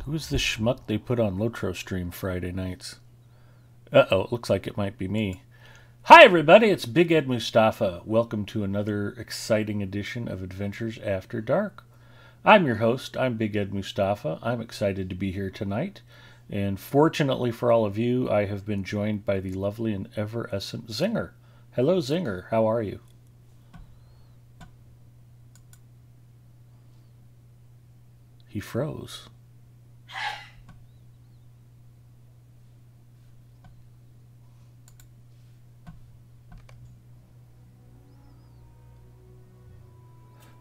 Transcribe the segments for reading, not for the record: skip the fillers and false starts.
Who's the schmuck they put on Lotro stream Friday nights? Uh-oh, it looks like it might be me. Hi, everybody, it's Big Ed Mustafa. Welcome to another exciting edition of Adventures After Dark. I'm your host. I'm Big Ed Mustafa. I'm excited to be here tonight. And fortunately for all of you, I have been joined by the lovely and ever-essent Zinger. Hello, Zinger. How are you? He froze.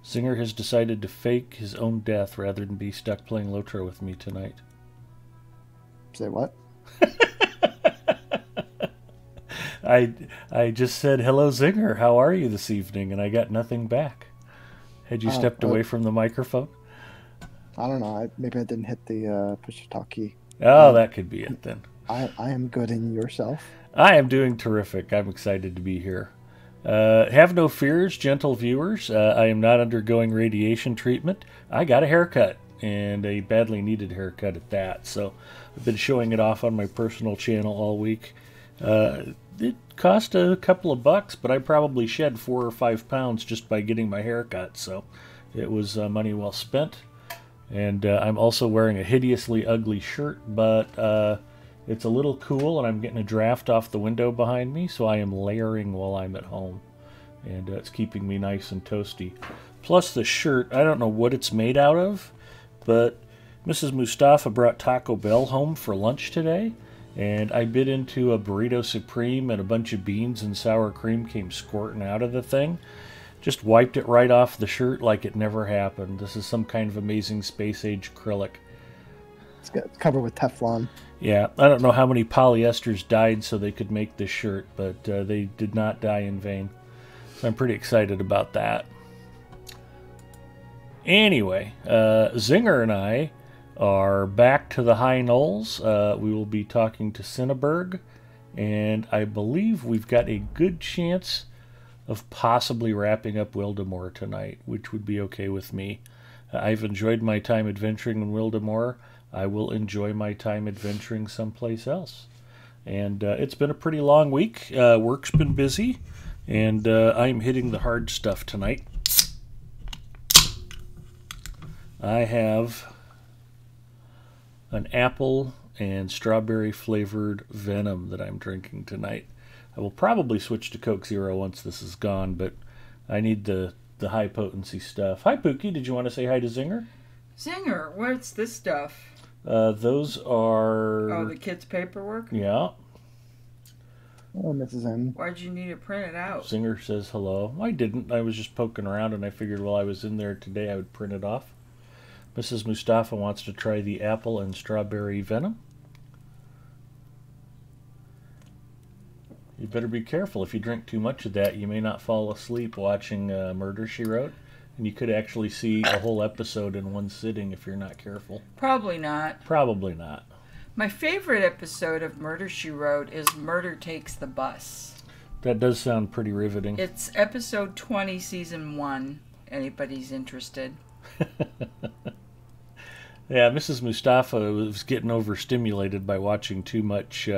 Zinger has decided to fake his own death rather than be stuck playing Lotro with me tonight. Say what? I just said, hello, Zinger. How are you this evening? And I got nothing back. Had you stepped away from the microphone? I don't know. Maybe I didn't hit the push to talk key. Oh, that could be it then. I am good. And yourself? I am doing terrific. I'm excited to be here. Have no fears, gentle viewers. I am not undergoing radiation treatment. I got a haircut, and a badly needed haircut at that. So I've been showing it off on my personal channel all week. It cost a couple of bucks, but I probably shed 4 or 5 pounds just by getting my hair cut. So it was money well spent. And I'm also wearing a hideously ugly shirt, but it's a little cool, and I'm getting a draft off the window behind me, so I am layering while I'm at home. And it's keeping me nice and toasty. Plus the shirt, I don't know what it's made out of, but Mrs. Mustafa brought Taco Bell home for lunch today, and I bit into a burrito supreme, and a bunch of beans and sour cream came squirting out of the thing. Just wiped it right off the shirt like it never happened. This is some kind of amazing space-age acrylic. It's covered with Teflon. Yeah, I don't know how many polyesters died so they could make this shirt, but they did not die in vain. So I'm pretty excited about that. Anyway, Zinger and I are back to the High Knolls. We will be talking to Cinnaberg, and I believe we've got a good chance of possibly wrapping up Wildemore tonight, which would be okay with me. I've enjoyed my time adventuring in Wildemore. I will enjoy my time adventuring someplace else. And it's been a pretty long week. Work's been busy, and I'm hitting the hard stuff tonight. I have an apple and strawberry flavored venom that I'm drinking tonight. I will probably switch to Coke Zero once this is gone, but I need the high potency stuff. Hi, Pookie. Did you want to say hi to Zinger? Zinger, what's this stuff? Those are... Oh, the kids' paperwork? Yeah. Oh, Mrs. M. Why'd you need it printed out? Zinger says hello. I didn't. I was just poking around, and I figured while I was in there today I would print it off. Mrs. Mustafa wants to try the apple and strawberry venom. You better be careful. If you drink too much of that, you may not fall asleep watching Murder, She Wrote. And you could actually see a whole episode in one sitting if you're not careful. Probably not. Probably not. My favorite episode of Murder, She Wrote is Murder Takes the Bus. That does sound pretty riveting. It's episode 20, season 1. Anybody's interested. Yeah, Mrs. Mustafa was getting overstimulated by watching too much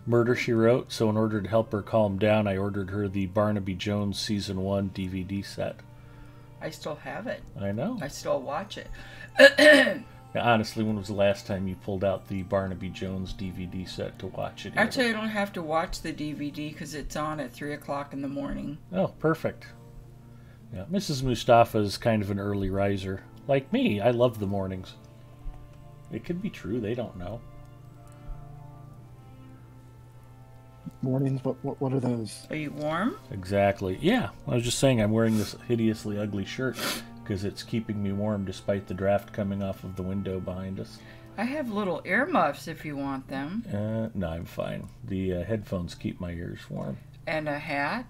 Murder, She Wrote, so in order to help her calm down, I ordered her the Barnaby Jones Season 1 DVD set. I still have it. I know. I still watch it. Now, honestly, when was the last time you pulled out the Barnaby Jones DVD set to watch it? Actually, I don't have to watch the DVD because it's on at 3 o'clock in the morning. Oh, perfect. Yeah, Mrs. Mustafa is kind of an early riser. Like me, I love the mornings. It could be true, they don't know. Mornings? What are those? Are you warm? Exactly. Yeah, I was just saying I'm wearing this hideously ugly shirt because it's keeping me warm despite the draft coming off of the window behind us. I have little earmuffs if you want them. No, I'm fine. The headphones keep my ears warm. And a hat?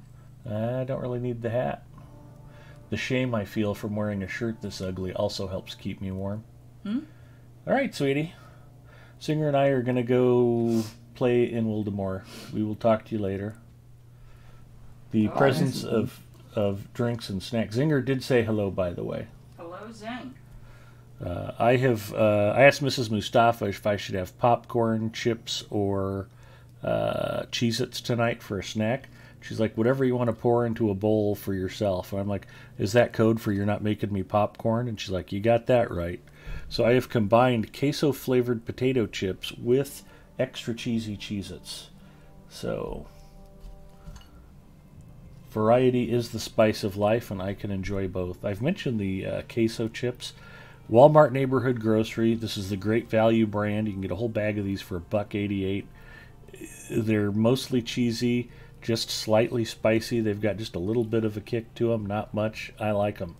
I don't really need the hat. The shame I feel from wearing a shirt this ugly also helps keep me warm. All right, sweetie. Zinger and I are going to go play in Wildemore. We will talk to you later. The presence of drinks and snacks. Zinger did say hello, by the way. Hello, Zing. I asked Mrs. Mustafa if I should have popcorn, chips, or Cheez-Its tonight for a snack. She's like, whatever you want to pour into a bowl for yourself. And I'm like, is that code for you're not making me popcorn? And she's like, you got that right. So I have combined queso-flavored potato chips with extra cheesy Cheez-Its. So variety is the spice of life, and I can enjoy both. I've mentioned the queso chips. Walmart Neighborhood Grocery. This is the Great Value brand. You can get a whole bag of these for $1.88. They're mostly cheesy, just slightly spicy. They've got just a little bit of a kick to them, not much. I like them.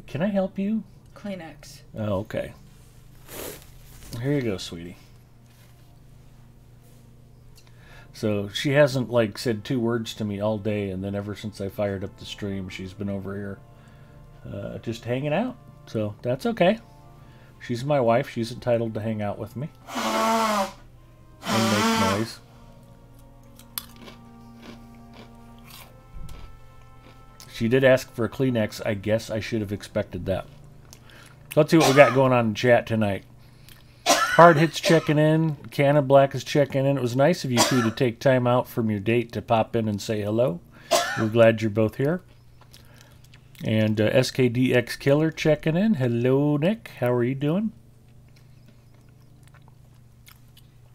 Can I help you? Kleenex. Oh, okay. Here you go, sweetie. So she hasn't like said 2 words to me all day, and then ever since I fired up the stream, she's been over here just hanging out. So that's okay. She's my wife. She's entitled to hang out with me and make noise. She did ask for a Kleenex. I guess I should have expected that. Let's see what we got going on in chat tonight. Hard Hits checking in. Canna Black is checking in. It was nice of you two to take time out from your date to pop in and say hello. We're glad you're both here. And SKDX Killer checking in. Hello, Nick. How are you doing?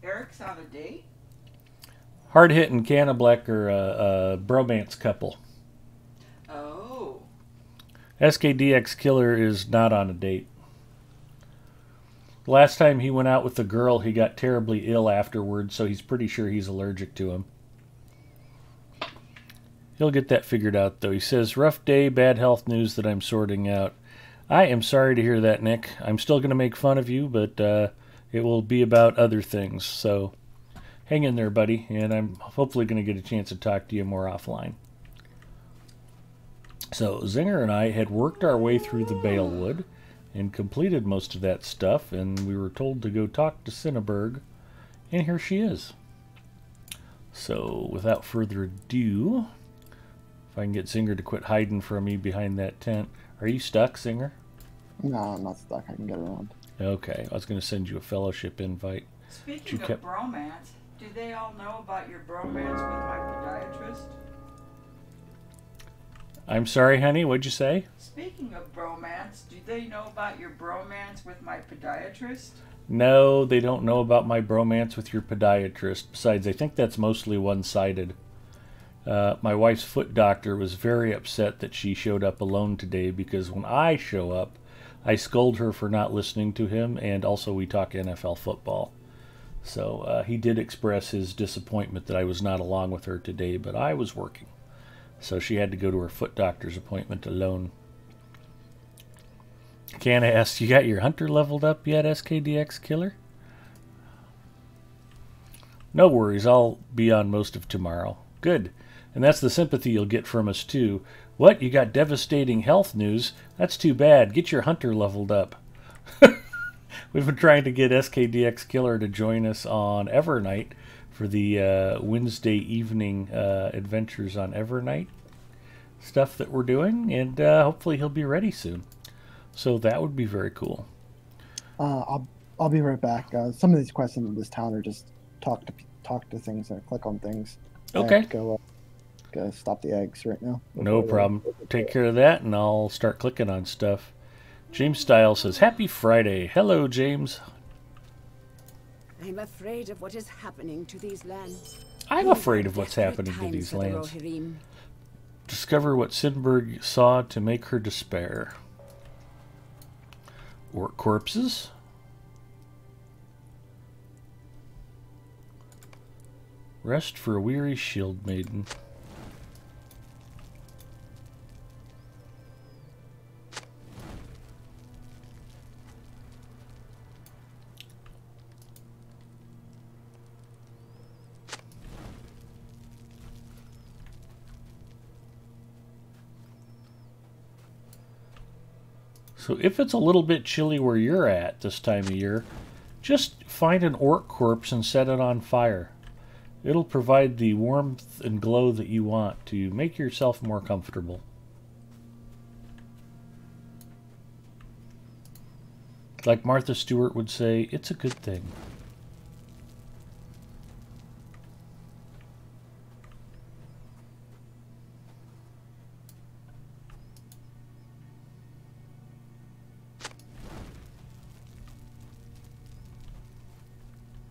Eric's on a date? Hard Hit and Canna Black are a bromance couple. Oh. SKDX Killer is not on a date. The last time he went out with a girl, he got terribly ill afterwards, so he's pretty sure he's allergic to him. He'll get that figured out, though. He says, rough day, bad health news that I'm sorting out. I am sorry to hear that, Nick. I'm still going to make fun of you, but it will be about other things. So hang in there, buddy, and I'm hopefully going to get a chance to talk to you more offline. So Zinger and I had worked our way through the Balewood and completed most of that stuff, and we were told to go talk to Cinnaberg, and here she is. So without further ado, if I can get Zinger to quit hiding from me behind that tent. Are you stuck, Zinger? No, I'm not stuck. I can get around. Okay, I was going to send you a fellowship invite. Speaking of bromance, do they all know about your bromance with my podiatrist? I'm sorry, honey, what'd you say? Speaking of bromance, do they know about your bromance with my podiatrist? No, they don't know about my bromance with your podiatrist. Besides, I think that's mostly one-sided. My wife's foot doctor was very upset that she showed up alone today because when I show up, I scold her for not listening to him, and also we talk NFL football. So he did express his disappointment that I was not along with her today, but I was working. So she had to go to her foot doctor's appointment alone. Canna asks, you got your hunter leveled up yet, SKDX Killer? No worries, I'll be on most of tomorrow. Good. And that's the sympathy you'll get from us, too. What? You got devastating health news? That's too bad. Get your hunter leveled up. We've been trying to get SKDX Killer to join us on Evernight for the Wednesday evening adventures on Evernight stuff that we're doing, and hopefully he'll be ready soon. So that would be very cool. I'll be right back. Some of these questions in this town are just talk to things and click on things. Okay. I have to go stop the eggs right now. No problem. Take care of that, and I'll start clicking on stuff. James Stiles says, Happy Friday. Hello, James. I'm afraid of what is happening to these lands. I'm afraid of what's happening to these lands. Discover what Sinberg saw to make her despair. Orc corpses. Rest for a weary shield maiden. So if it's a little bit chilly where you're at this time of year, just find an orc corpse and set it on fire. It'll provide the warmth and glow that you want to make yourself more comfortable. Like Martha Stewart would say, it's a good thing.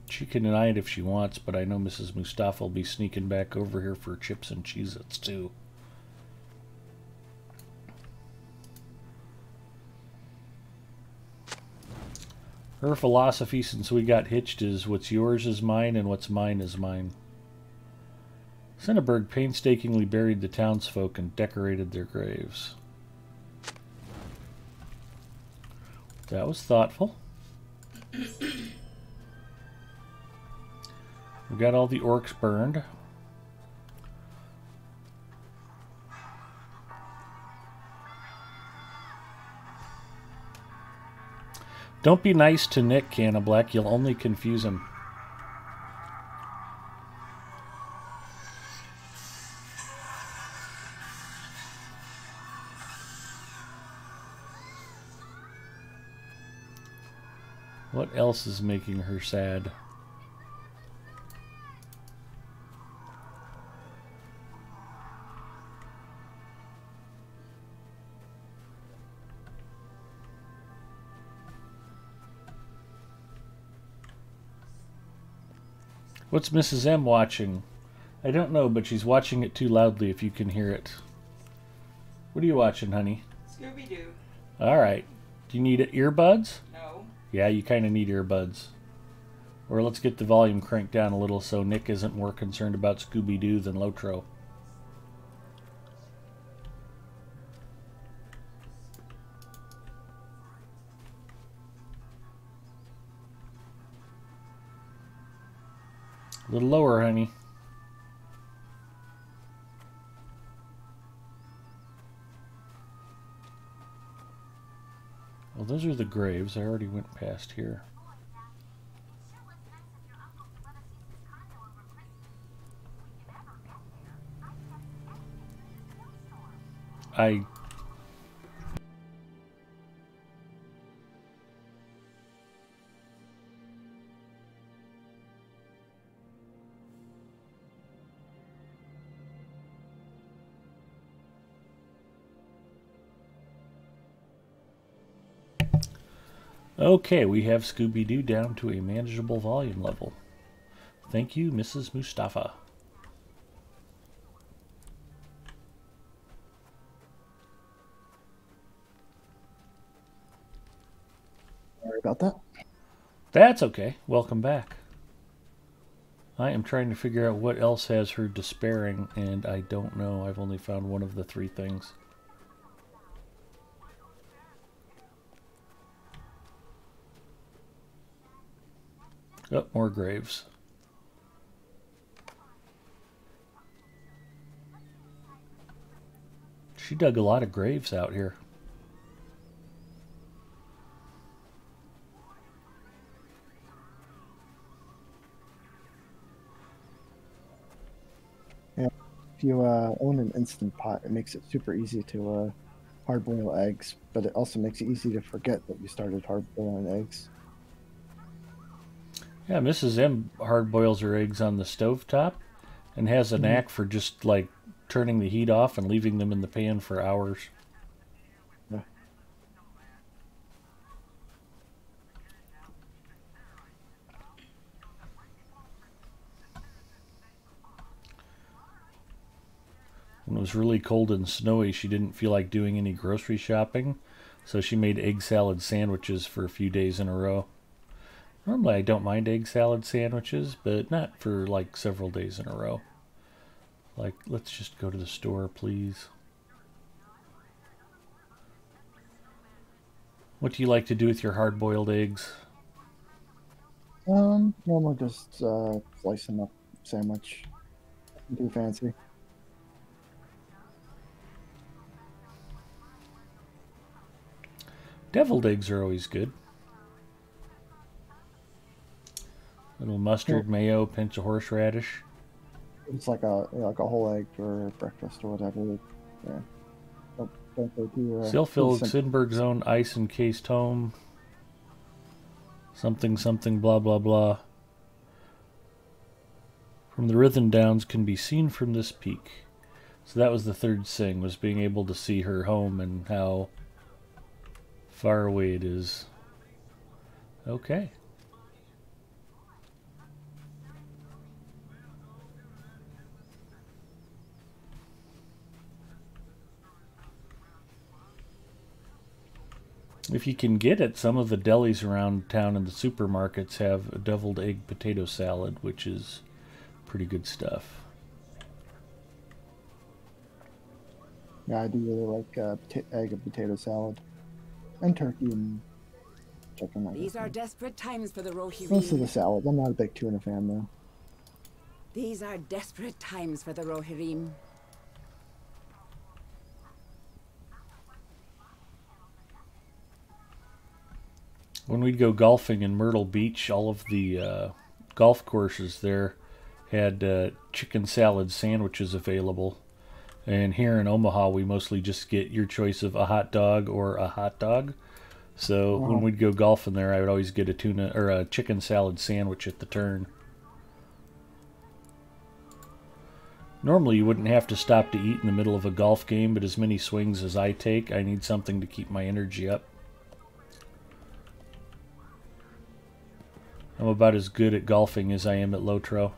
She can deny it if she wants, but I know Mrs. Mustafa will be sneaking back over here for chips and Cheez-Its too. Her philosophy since we got hitched is what's yours is mine and what's mine is mine. Cinneberg painstakingly buried the townsfolk and decorated their graves. That was thoughtful. We got all the orcs burned. Don't be nice to Nick, Canna Black. You'll only confuse him. What else is making her sad? What's Mrs. M watching? I don't know, but she's watching it too loudly if you can hear it. What are you watching, honey? Scooby-Doo. Alright. Do you need earbuds? No. Yeah, you kind of need earbuds. Or let's get the volume cranked down a little so Nick isn't more concerned about Scooby-Doo than Lotro. A little lower, honey. Well, those are the graves. I already went past here. Okay, we have Scooby-Doo down to a manageable volume level. Thank you, Mrs. Mustafa. Sorry about that. That's okay. Welcome back. I am trying to figure out what else has her despairing, and I don't know. I've only found one of the three things. Oh, more graves. She dug a lot of graves out here. Yeah, if you own an Instant Pot, it makes it super easy to hard-boil eggs, but it also makes it easy to forget that you started hard-boiling eggs. Yeah, Mrs. M hard boils her eggs on the stovetop and has a knack for just like turning the heat off and leaving them in the pan for hours. Yeah. When it was really cold and snowy, she didn't feel like doing any grocery shopping, so she made egg salad sandwiches for a few days in a row. Normally I don't mind egg salad sandwiches, but not for like several days in a row. Like, let's just go to the store, please. What do you like to do with your hard-boiled eggs? Normally just slice them up sandwich. Nothing too fancy. Deviled eggs are always good. Little mustard, mayo, pinch of horseradish. It's like a whole egg for breakfast or whatever. Yeah. Don't go too. Still filled too simple. Sinberg's own ice-encased Tome. Something, something, blah, blah, blah. From the Rhythm Downs can be seen from this peak. So that was the third thing, was being able to see her home and how far away it is. Okay. If you can get it, some of the delis around town and the supermarkets have a deviled egg potato salad, which is pretty good stuff. Yeah, I do really like egg and potato salad. And turkey and chicken. These are desperate times for the Most of Rohirrim. the salad. I'm not a big tuna fan, though. These are desperate times for the Rohirrim. When we'd go golfing in Myrtle Beach, all of the golf courses there had chicken salad sandwiches available. And here in Omaha, we mostly just get your choice of a hot dog or a hot dog. So when we'd go golfing there, I would always get a tuna or a chicken salad sandwich at the turn. Normally, you wouldn't have to stop to eat in the middle of a golf game, but as many swings as I take, I need something to keep my energy up. I'm about as good at golfing as I am at Lotro.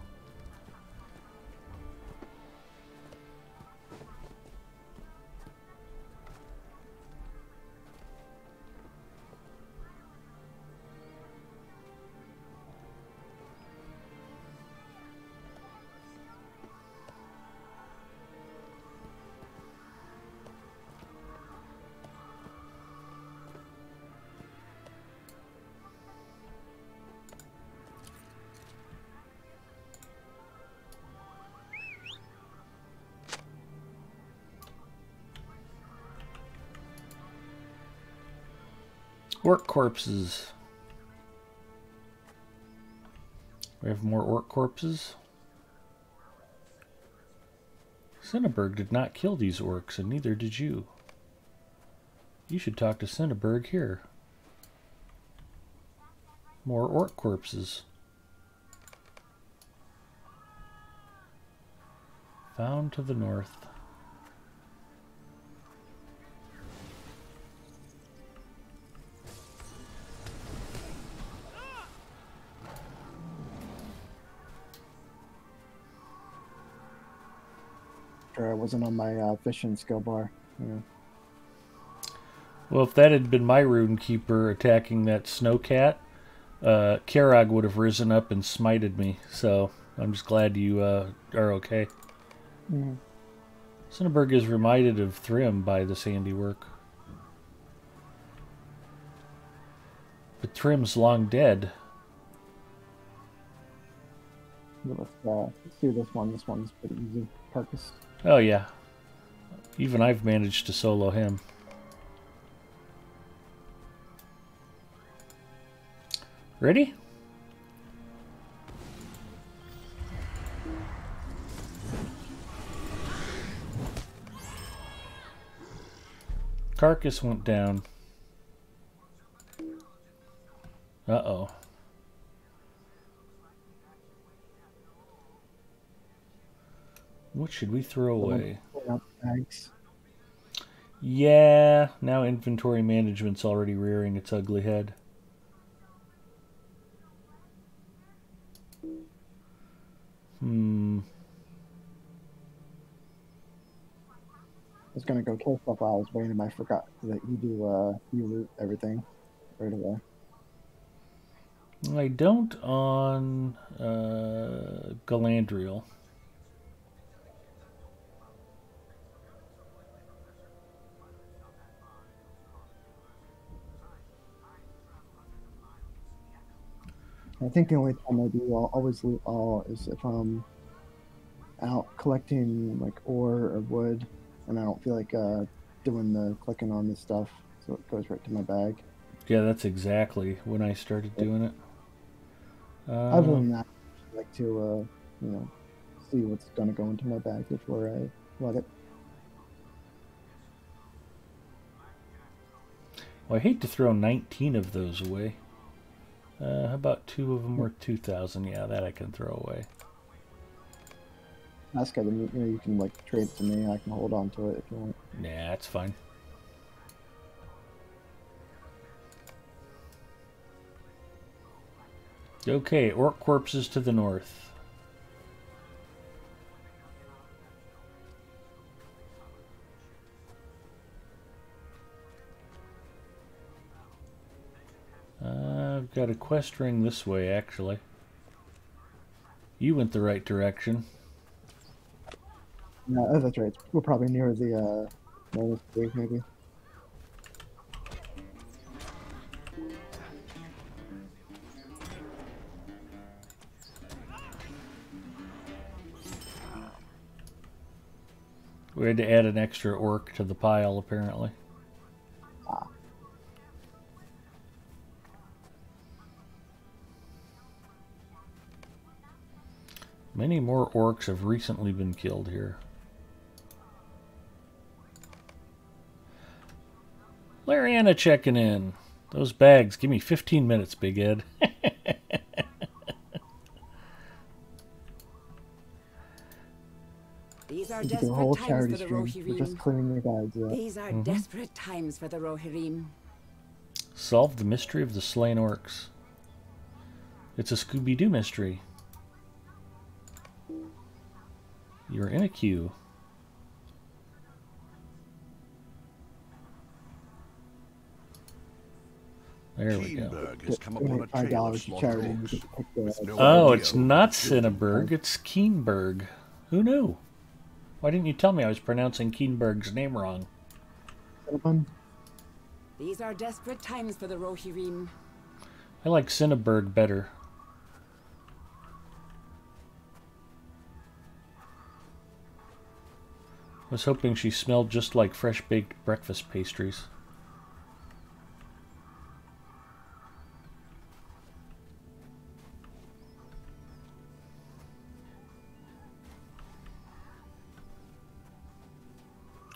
Orc corpses. We have more orc corpses. Cinnaberg did not kill these orcs, and neither did you. You should talk to Cinnaberg here. More orc corpses. Found to the north. Sure, I wasn't on my fishing skill bar. Yeah. Well, if that had been my rune keeper attacking that snowcat, Karag would have risen up and smited me. So I'm just glad you are okay. Mm. Cinnaberg is reminded of Thrym by this handiwork. But Thrym's long dead. Let's do this one. This one's pretty easy. Carcass. Oh yeah. Even I've managed to solo him. Ready? Carcass went down. Uh-oh. What should we throw away? Bags. Yeah, now inventory management's already rearing its ugly head. I was gonna go kill stuff while I was waiting, I forgot that you loot everything right away. I don't on Galandriel. I think the only time I do always loot all is if I'm out collecting like ore or wood, and I don't feel like doing the clicking on this stuff, so it goes right to my bag. Yeah, that's exactly when I started doing it. Other than that, I like to see what's gonna go into my bag before I let it. Well, I hate to throw 19 of those away. How about 2 of them worth 2,000? Yeah, that I can throw away. That's good. You know, you can like trade it to me. I can hold on to it if you want. Nah, that's fine. Okay, orc corpses to the north. I've got a quest ring this way, actually. You went the right direction. No, oh, that's right. We're probably near the monastery, maybe. We had to add an extra orc to the pile, apparently. Ah. Many more orcs have recently been killed here. Lariana checking in. Those bags, give me 15 minutes, Big Ed. These are You do a desperate whole times charity for the stream. We're just Rohirrim. clearing your bags. Yeah. These are desperate times for the Rohirrim. Solve the mystery of the slain orcs. It's a Scooby-Doo mystery. You're in a queue. There we go. Keenberg has come Donate upon a trail of $5 to slaughtered charity and you orcs. get to pick the With no Oh, idea it's who not killed them. Cinnaberg, it's Keenberg. Who knew? Why didn't you tell me I was pronouncing Keenberg's name wrong? Cinnabon. These are desperate times for the Rohirrim. I like Cinnaberg better. I was hoping she smelled just like fresh-baked breakfast pastries.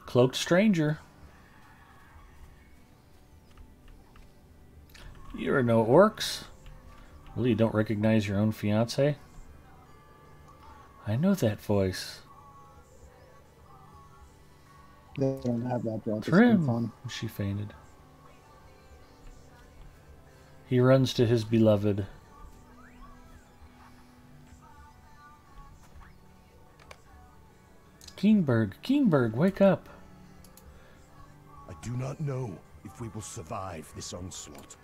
Cloaked stranger. You are no orcs. Well, you don't recognize your own fiancé? I know that voice. They don't have that job. It's Trim. fun. She fainted. He runs to his beloved. Keenberg, wake up. I do not know if we will survive this onslaught.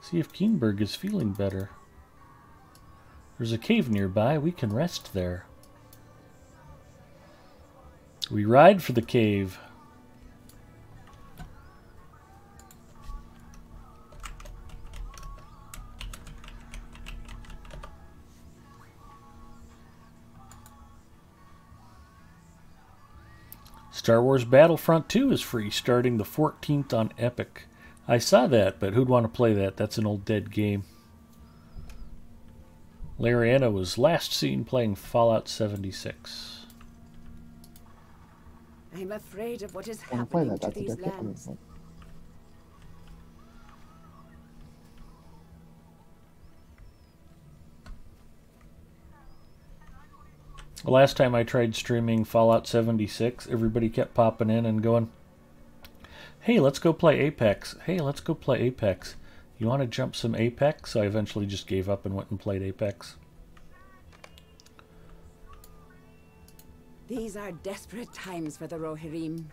See if Keenberg is feeling better. There's a cave nearby. We can rest there. We ride for the cave. Star Wars Battlefront 2 is free, starting the 14th on Epic. I saw that, but who'd want to play that? That's an old dead game. Lariana was last seen playing Fallout 76. I'm afraid of what is I want to play happening that. to That's a these good game. lands. The last time I tried streaming Fallout 76, everybody kept popping in and going, hey, let's go play Apex. Hey, let's go play Apex. You want to jump some Apex? So I eventually just gave up and went and played Apex. These are desperate times for the Rohirrim.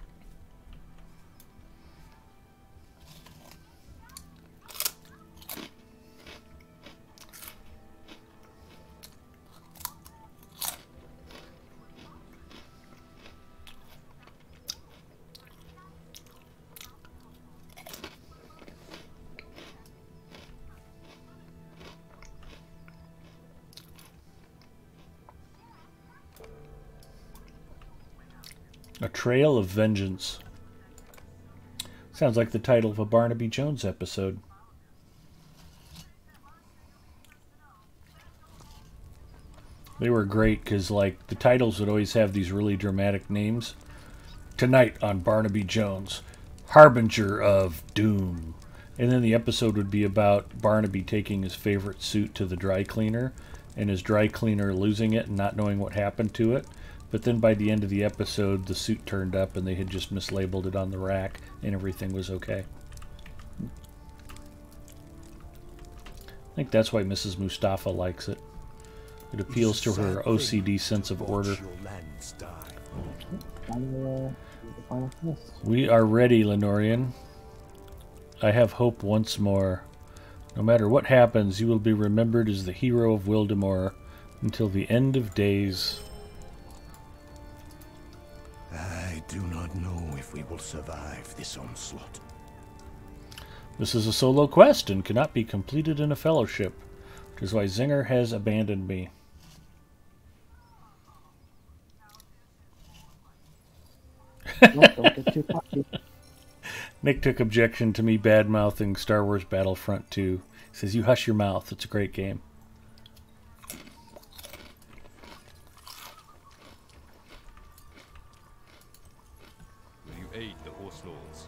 A Trail of Vengeance. Sounds like the title of a Barnaby Jones episode. They were great because, like, the titles would always have these really dramatic names. Tonight on Barnaby Jones, Harbinger of Doom. And then the episode would be about Barnaby taking his favorite suit to the dry cleaner, and his dry cleaner losing it and not knowing what happened to it. But then by the end of the episode, the suit turned up and they had just mislabeled it on the rack and everything was okay. I think that's why Mrs. Mustafa likes it. It appeals to her OCD sense of order. We are ready, Lenorian. I have hope once more. No matter what happens, you will be remembered as the hero of Wildemore until the end of days. I do not know if we will survive this onslaught. This is a solo quest and cannot be completed in a fellowship, which is why Zinger has abandoned me. Don't get too cocky. Nick took objection to me bad-mouthing Star Wars Battlefront 2. He says, you hush your mouth. It's a great game. Will you aid the Horse Lords?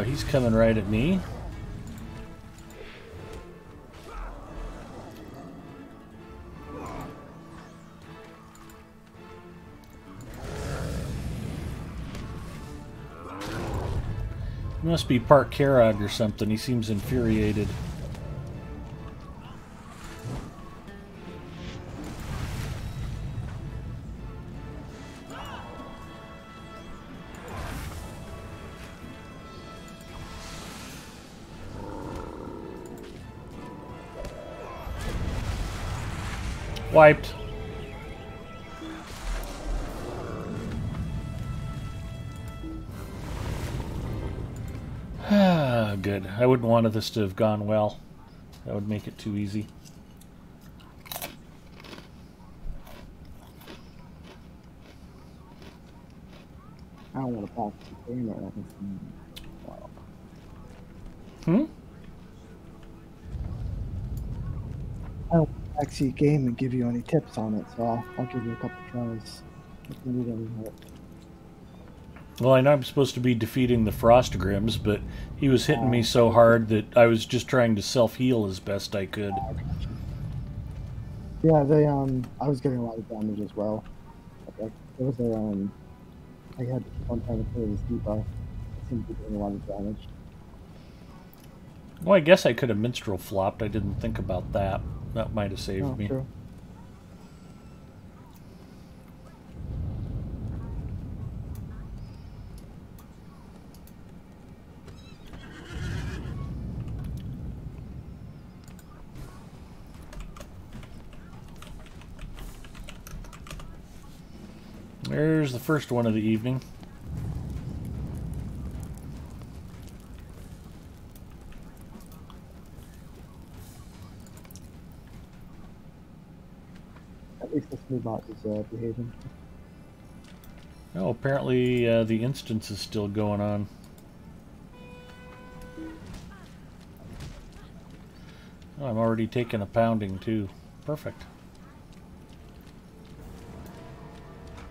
He's coming right at me. He must be part Karog or something. He seems infuriated. Wiped. Ah, good. I wouldn't want this to have gone well. That would make it too easy. I don't want to pass the game or anything. Wow. I don't actually game and give you any tips on it, so I'll give you a couple tries if you need any help. Well, I know I'm supposed to be defeating the Frost Grims, but he was hitting me so hard that I was just trying to self-heal as best I could. Yeah, they I was getting a lot of damage as well. Like, there was a I had one time to play this debuff. It seemed to be doing a lot of damage. Well, I guess I could have minstrel flopped. I didn't think about that. That might have saved me. True. There's the first one of the evening. At least this new bot is behaving. Oh, apparently the instance is still going on. Oh, I'm already taking a pounding too. Perfect.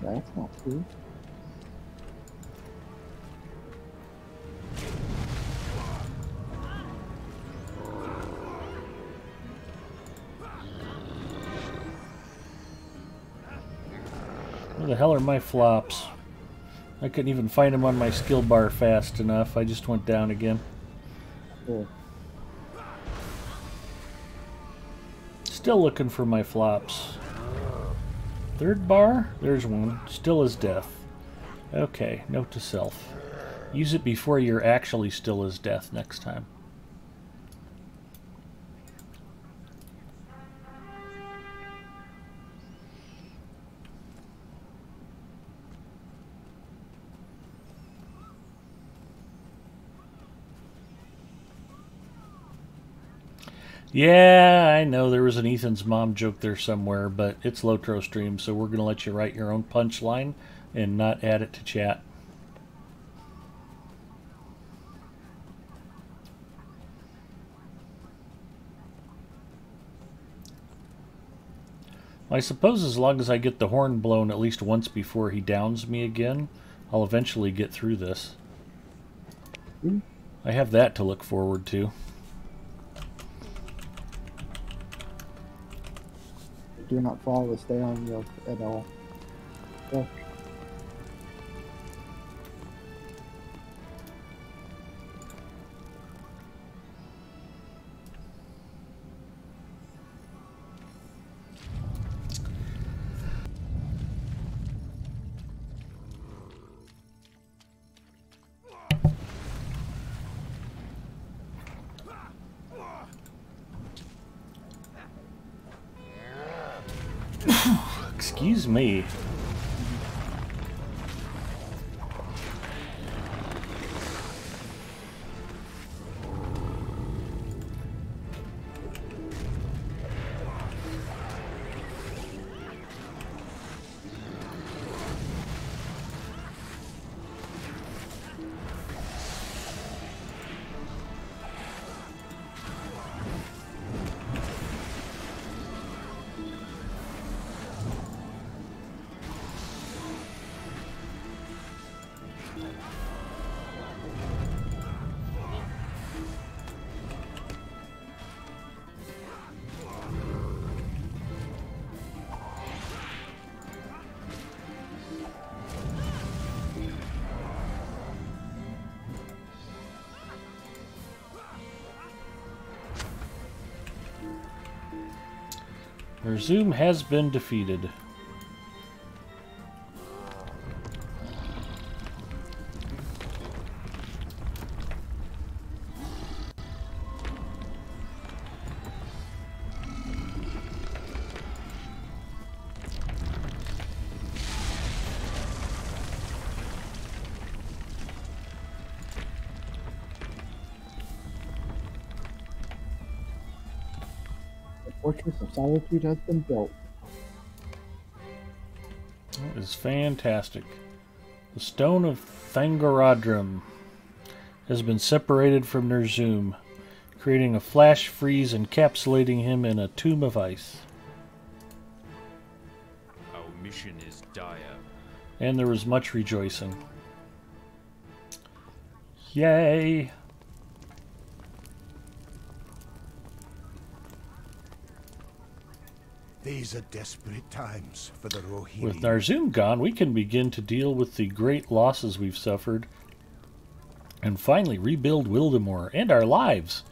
That's not true. Where the hell are my flops? I couldn't even find them on my skill bar fast enough. I just went down again. Cool. Still looking for my flops. Third bar? There's one. Still as death. Okay, note to self. Use it before you're actually still as death next time. Yeah, I know there was an Ethan's mom joke there somewhere, but it's Lotro stream, so we're going to let you write your own punchline and not add it to chat. I suppose as long as I get the horn blown at least once before he downs me again, I'll eventually get through this. I have that to look forward to. Do not follow the stay on yoke at all. Yeah. Excuse me. Zoom has been defeated. Fortress of Solitude has been built. That is fantastic. The Stone of Thangorodrim has been separated from Ner'zhum, creating a flash freeze encapsulating him in a tomb of ice. Our mission is dire. And there was much rejoicing. Yay! These are desperate times for the Rohirrim. With Ner'zhum gone, we can begin to deal with the great losses we've suffered and finally rebuild Wildemore and our lives.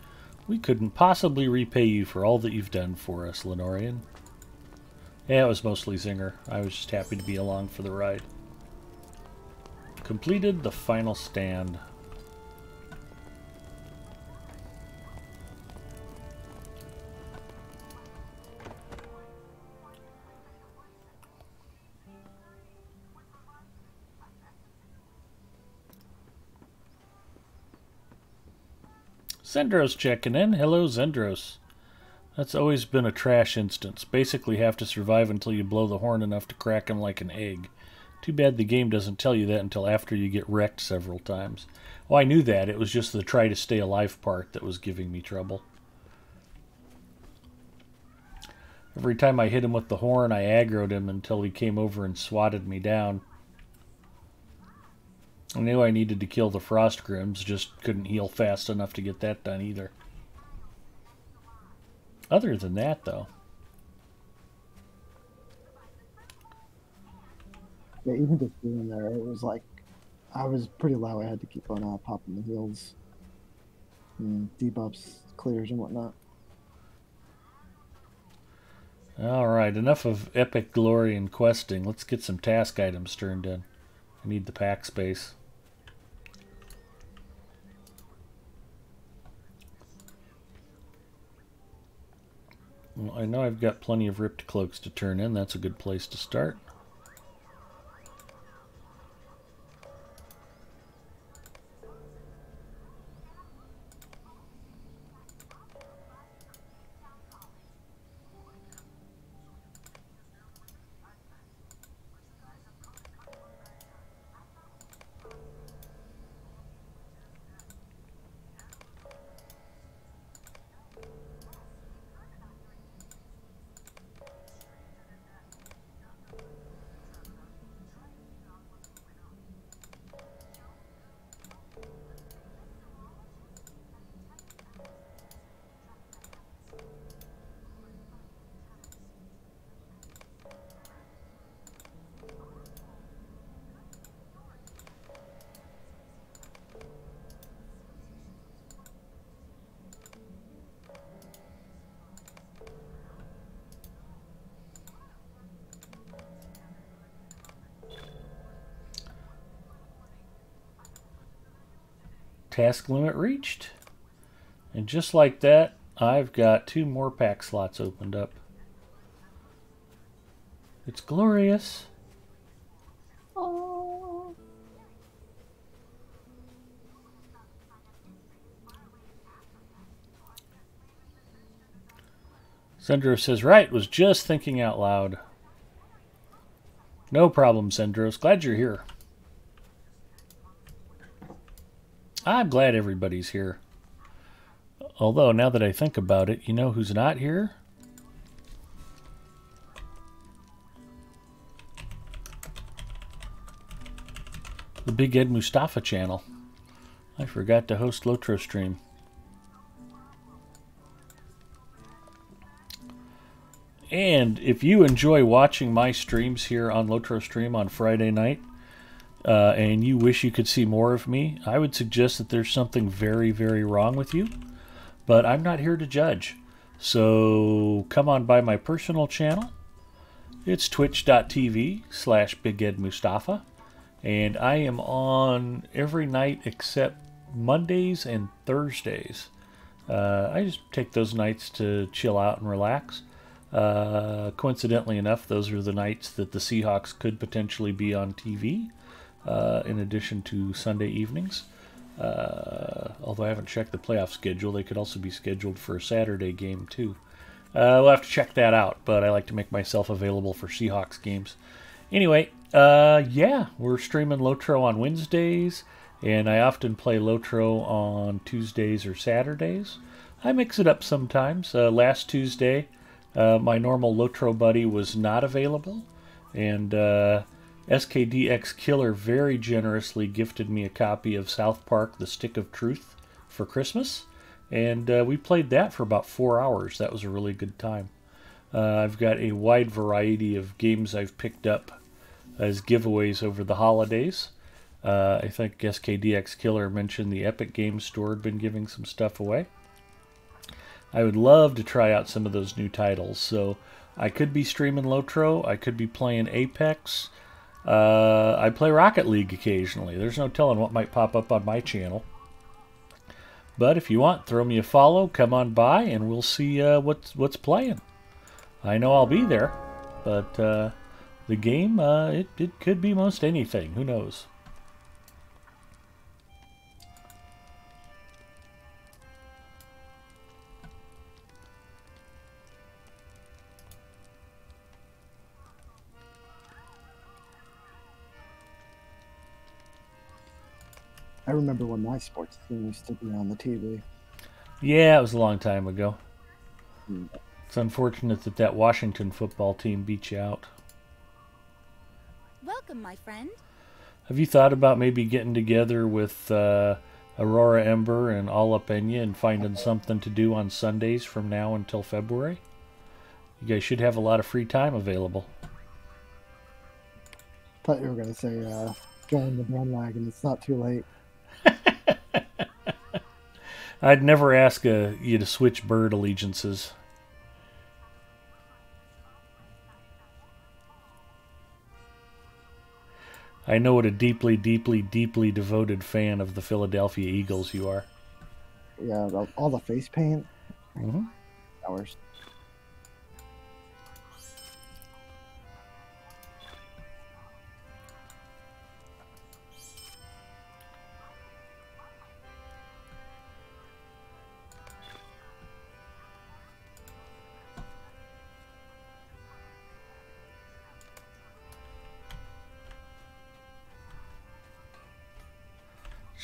We couldn't possibly repay you for all that you've done for us, Lenorian. Yeah, it was mostly Zinger. I was just happy to be along for the ride. Completed the final stand. Zendros checking in. Hello, Zendros. That's always been a trash instance. Basically have to survive until you blow the horn enough to crack him like an egg. Too bad the game doesn't tell you that until after you get wrecked several times. Well, I knew that. It was just the try to stay alive part that was giving me trouble. Every time I hit him with the horn, I aggroed him until he came over and swatted me down. I knew I needed to kill the Frost Grims, just couldn't heal fast enough to get that done either. Other than that, though, Yeah, even just being there, it was like I was pretty low. I had to keep on popping the heals, and debuffs, clears, and whatnot. Alright, enough of epic glory and questing. Let's get some task items turned in. I need the pack space. Well, I know I've got plenty of ripped cloaks to turn in. That's a good place to start. Task limit reached. And just like that, I've got 2 more pack slots opened up. It's glorious. Oh. Zendros says, right, was just thinking out loud. No problem, Zendros. Glad you're here. I'm glad everybody's here. Although, now that I think about it, you know who's not here? The Big Ed Mustafa channel. I forgot to host Lotro stream. And if you enjoy watching my streams here on Lotro Stream on Friday night, and you wish you could see more of me, I would suggest that there's something very, very wrong with you. But I'm not here to judge. So come on by my personal channel. It's twitch.tv/BigEdMustafa. And I am on every night except Mondays and Thursdays. I just take those nights to chill out and relax. Coincidentally enough, those are the nights that the Seahawks could potentially be on TV, in addition to Sunday evenings. Although I haven't checked the playoff schedule, they could also be scheduled for a Saturday game too. We'll have to check that out, but I like to make myself available for Seahawks games. Anyway, yeah, we're streaming Lotro on Wednesdays, and I often play Lotro on Tuesdays or Saturdays. I mix it up sometimes. Last Tuesday, my normal Lotro buddy was not available, and SKDX Killer very generously gifted me a copy of South Park: The Stick of Truth for Christmas, and we played that for about 4 hours. That was a really good time. I've got a wide variety of games I've picked up as giveaways over the holidays. I think SKDX Killer mentioned the Epic Games Store had been giving some stuff away. I would love to try out some of those new titles. So I could be streaming Lotro. I could be playing Apex. I play Rocket League occasionally. There's no telling what might pop up on my channel. But if you want, throw me a follow, come on by, and we'll see what's playing. I know I'll be there, but the game, it could be most anything. Who knows? I remember when my sports team used to be on the TV. Yeah, it was a long time ago. Mm. It's unfortunate that that Washington football team beat you out. Welcome, my friend. Have you thought about maybe getting together with Aurora Ember and All Up Enya and finding something to do on Sundays from now until February? You guys should have a lot of free time available. Thought you were gonna say join the bandwagon. It's not too late. I'd never ask you to switch bird allegiances. I know what a deeply, deeply, deeply devoted fan of the Philadelphia Eagles you are. Yeah, all the face paint. Mm-hmm. Hours.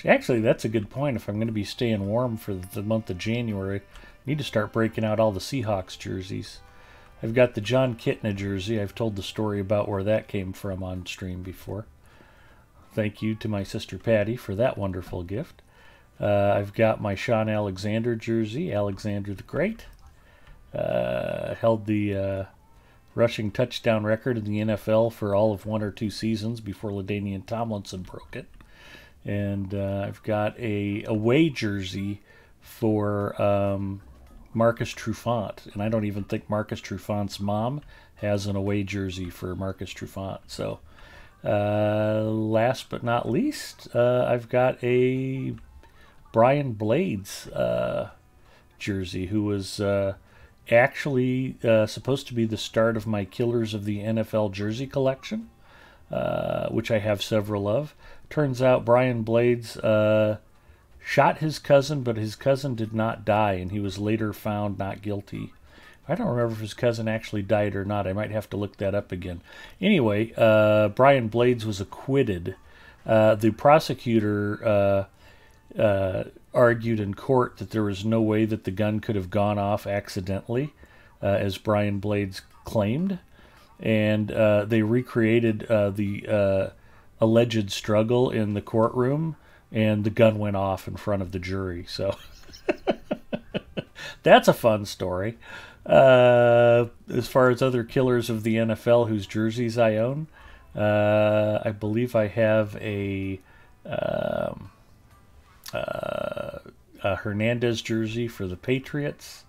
Actually, that's a good point. If I'm going to be staying warm for the month of January, I need to start breaking out all the Seahawks jerseys. I've got the John Kitna jersey. I've told the story about where that came from on stream before. Thank you to my sister Patty for that wonderful gift. I've got my Sean Alexander jersey, Alexander the Great. Held the rushing touchdown record in the NFL for all of 1 or 2 seasons before LaDainian Tomlinson broke it. And I've got a away jersey for Marcus Trufant, and I don't even think Marcus Trufant's mom has an away jersey for Marcus Trufant. So last but not least, I've got a Brian Blades jersey, who was actually supposed to be the start of my Killers of the NFL jersey collection, which I have several of. Turns out Brian Blades shot his cousin, but his cousin did not die, and he was later found not guilty. I don't remember if his cousin actually died or not. I might have to look that up again. Anyway, Brian Blades was acquitted. The prosecutor argued in court that there was no way that the gun could have gone off accidentally, as Brian Blades claimed. And they recreated the alleged struggle in the courtroom, and the gun went off in front of the jury. So that's a fun story. As far as other killers of the NFL whose jerseys I own, I believe I have a Hernandez jersey for the Patriots.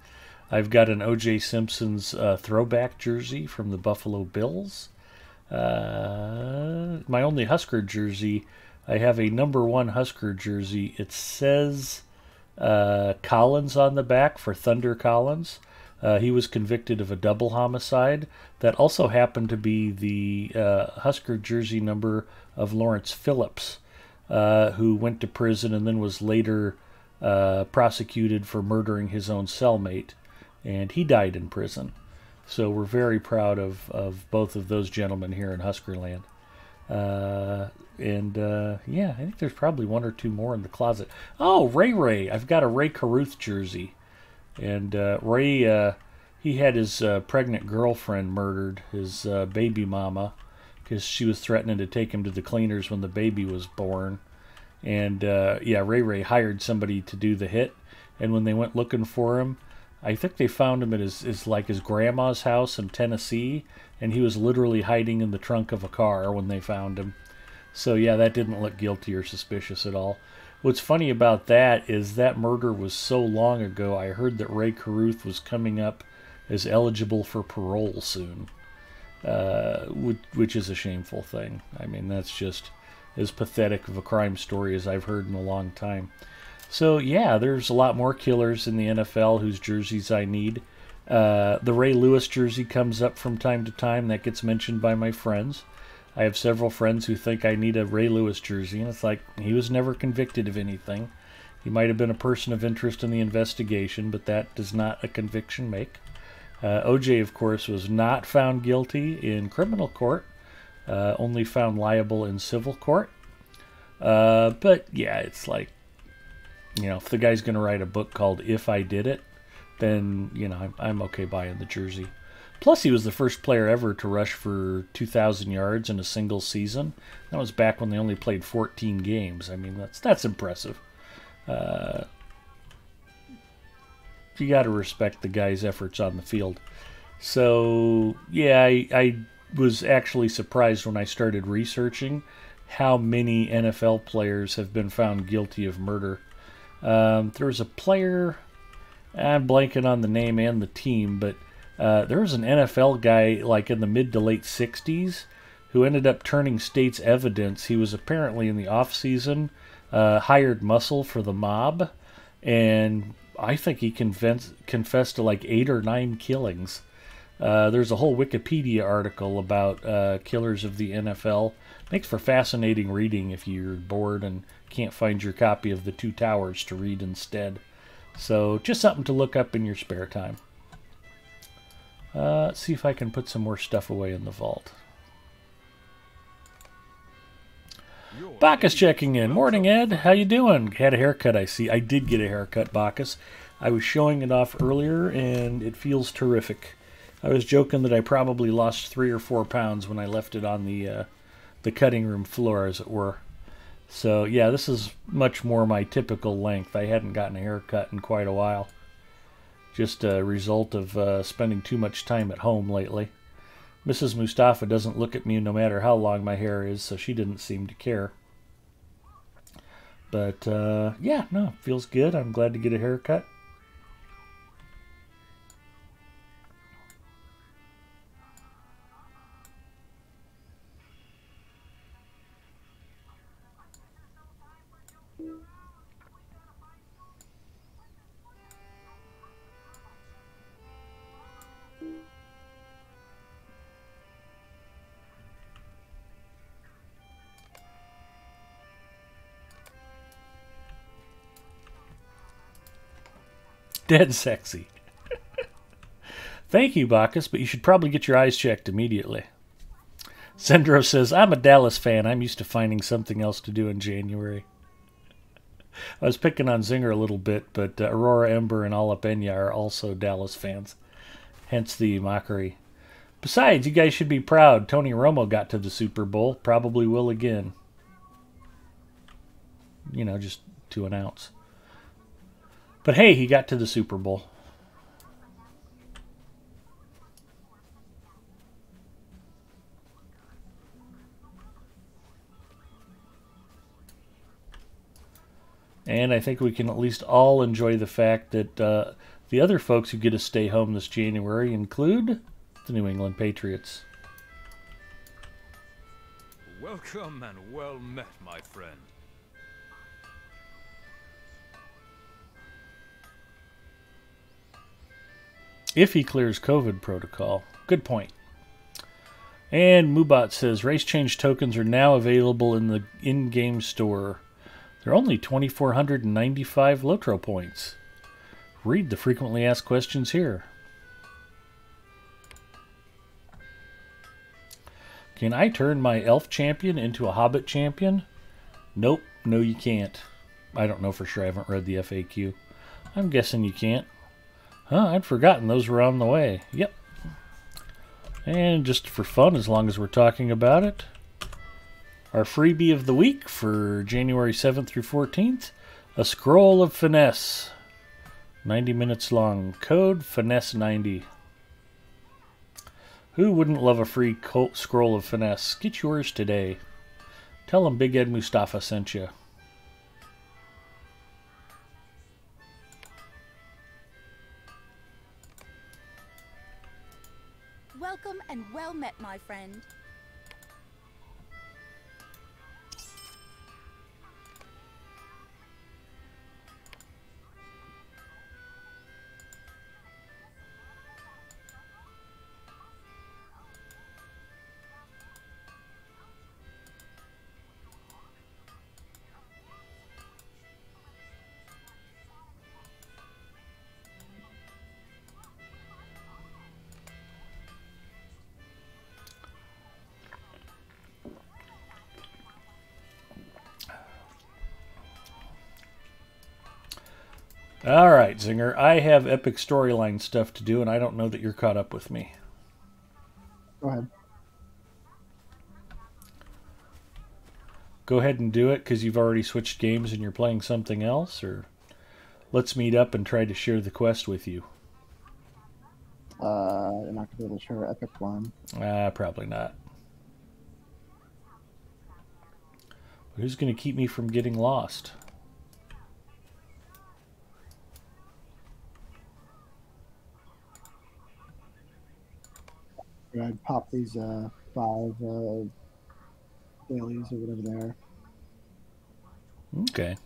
I've got an O.J. Simpson's throwback jersey from the Buffalo Bills. My only Husker jersey, I have a #1 Husker jersey. It says Collins on the back for Thunder Collins. He was convicted of a double homicide. That also happened to be the Husker jersey number of Lawrence Phillips, who went to prison and then was later prosecuted for murdering his own cellmate, and he died in prison. So we're very proud of both of those gentlemen here in Huskerland. Yeah, I think there's probably 1 or 2 more in the closet. Oh, Ray. I've got a Ray Caruth jersey. And Ray, he had his pregnant girlfriend murdered, his baby mama, because she was threatening to take him to the cleaners when the baby was born. And yeah, Ray hired somebody to do the hit. And when they went looking for him, I think they found him at his grandma's house in Tennessee, and he was literally hiding in the trunk of a car when they found him. So yeah, that didn't look guilty or suspicious at all. What's funny about that is that murder was so long ago, I heard that Ray Caruth was coming up as eligible for parole soon, which is a shameful thing. I mean, that's just as pathetic of a crime story as I've heard in a long time. So yeah, there's a lot more killers in the NFL whose jerseys I need. The Ray Lewis jersey comes up from time to time. That gets mentioned by my friends. I have several friends who think I need a Ray Lewis jersey, and it's like, he was never convicted of anything. He might have been a person of interest in the investigation, but that does not a conviction make. OJ, of course, was not found guilty in criminal court, only found liable in civil court. But yeah, it's like, you know, if the guy's going to write a book called If I Did It, then, you know, I'm okay buying the jersey. Plus, he was the first player ever to rush for 2,000 yards in a single season. That was back when they only played 14 games. I mean, that's impressive. You got to respect the guy's efforts on the field. So, yeah, I was actually surprised when I started researching how many NFL players have been found guilty of murder. There was a player, I'm blanking on the name and the team, but there was an NFL guy like in the mid to late 60s who ended up turning state's evidence. He was apparently in the off season, hired muscle for the mob, and I think he confessed to like 8 or 9 killings. There's a whole Wikipedia article about killers of the NFL. Makes for fascinating reading if you're bored and can't find your copy of The Two Towers to read instead. So just something to look up in your spare time. Let's see if I can put some more stuff away in the vault. Bacchus checking in. Morning, Ed. How you doing? Had a haircut, I see. I did get a haircut, Bacchus. I was showing it off earlier, and it feels terrific. I was joking that I probably lost 3 or 4 pounds when I left it on the cutting room floor, as it were. So, yeah, this is much more my typical length. I hadn't gotten a haircut in quite a while. Just a result of spending too much time at home lately. Mrs. Mustafa doesn't look at me no matter how long my hair is, so she didn't seem to care. But, yeah, no, feels good. I'm glad to get a haircut. Dead sexy. Thank you, Bacchus, but you should probably get your eyes checked immediately. Zendro says, I'm a Dallas fan. I'm used to finding something else to do in January. I was picking on Zinger a little bit, but Aurora Ember and Alapena are also Dallas fans. Hence the mockery. Besides, you guys should be proud. Tony Romo got to the Super Bowl. Probably will again. You know, just to announce. But hey, he got to the Super Bowl. And I think we can at least all enjoy the fact that the other folks who get to stay home this January include the New England Patriots. Welcome and well met, my friend. If he clears COVID protocol. Good point. And Mubot says, race change tokens are now available in the in-game store. They're only 2,495 Lotro points. Read the frequently asked questions here. Can I turn my elf champion into a hobbit champion? Nope, no you can't. I don't know for sure, I haven't read the FAQ. I'm guessing you can't. Huh, I'd forgotten those were on the way. Yep. And just for fun, as long as we're talking about it, our freebie of the week for January 7th through 14th, a Scroll of Finesse. 90 minutes long. Code Finesse90. Who wouldn't love a free Scroll of Finesse? Get yours today. Tell them Big Ed Mustafa sent you. Welcome and well met, my friend. All right, Zinger. I have epic storyline stuff to do, and I don't know that you're caught up with me. Go ahead. Go ahead and do it, because you've already switched games and you're playing something else, or let's meet up and try to share the quest with you. you're not gonna be able to share Epic one. Probably not. But who's going to keep me from getting lost? I'd pop these 5 dailies or whatever they are. Okay.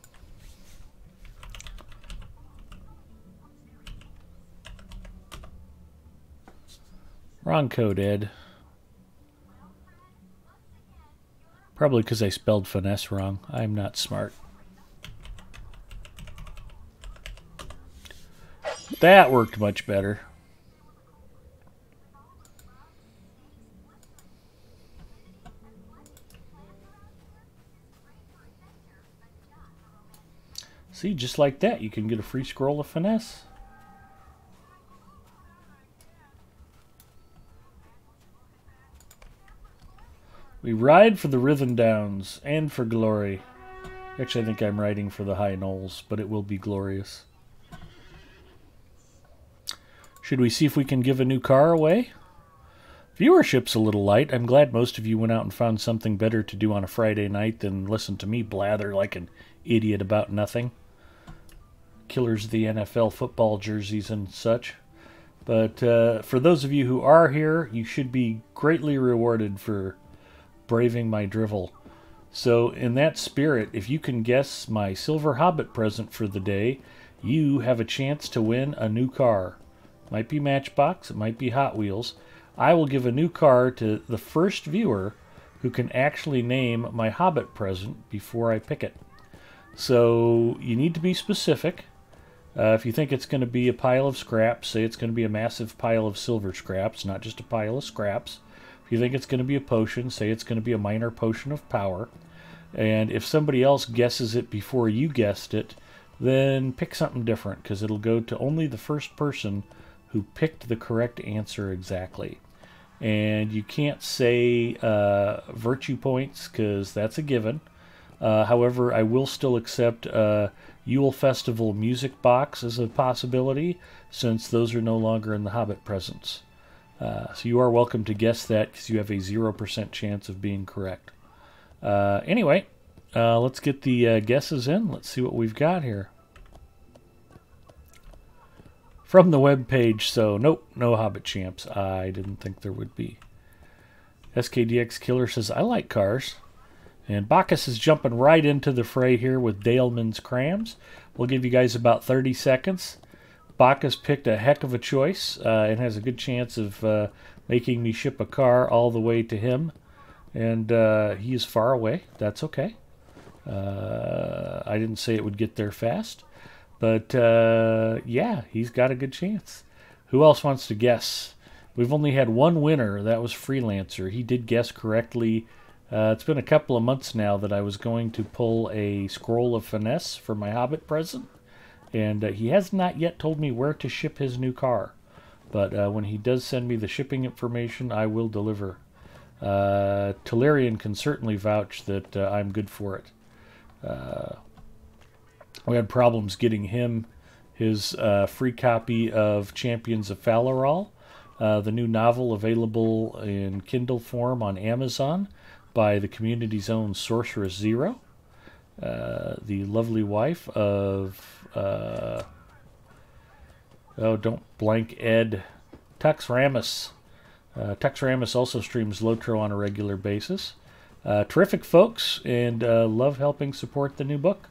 Wrong code, Ed. Probably because I spelled finesse wrong. I'm not smart. That worked much better. See, just like that, you can get a free scroll of finesse. We ride for the Rhythm Downs and for glory. Actually, I think I'm riding for the High Knolls, but it will be glorious. Should we see if we can give a new car away? Viewership's a little light. I'm glad most of you went out and found something better to do on a Friday night than listen to me blather like an idiot about nothing. Killers of the NFL football jerseys and such. But for those of you who are here, you should be greatly rewarded for braving my drivel. So in that spirit, if you can guess my Silver Hobbit present for the day, you have a chance to win a new car. Might be Matchbox, it might be Hot Wheels. I will give a new car to the first viewer who can actually name my Hobbit present before I pick it. So you need to be specific. If you think it's going to be a pile of scraps, say it's going to be a massive pile of silver scraps, not just a pile of scraps. If you think it's going to be a potion, say it's going to be a minor potion of power. And if somebody else guesses it before you guessed it, then pick something different, because it'll go to only the first person who picked the correct answer exactly. And you can't say virtue points, because that's a given. However, I will still accept Yule Festival music box as a possibility, since those are no longer in the Hobbit presents. So you are welcome to guess that, because you have a 0% chance of being correct. Anyway, let's get the guesses in. Let's see what we've got here. From the web page, so nope, no Hobbit champs. I didn't think there would be. SKDX Killer says, I like cars. And Bacchus is jumping right into the fray here with Daleman's Crams. We'll give you guys about 30 seconds. Bacchus picked a heck of a choice and has a good chance of making me ship a car all the way to him. And he is far away. That's okay. I didn't say it would get there fast. But yeah, he's got a good chance. Who else wants to guess? We've only had one winner. That was Freelancer. He did guess correctly. It's been a couple of months now that I was going to pull a scroll of finesse for my Hobbit present. And he has not yet told me where to ship his new car. But when he does send me the shipping information, I will deliver. Tolarian can certainly vouch that I'm good for it. We had problems getting him his free copy of Champions of Falaral, the new novel available in Kindle form on Amazon by the community's own Sorceress Zero, the lovely wife of don't blank Ed, Tux Ramus. Tux Ramus also streams Lotro on a regular basis. Terrific folks, and love helping support the new book.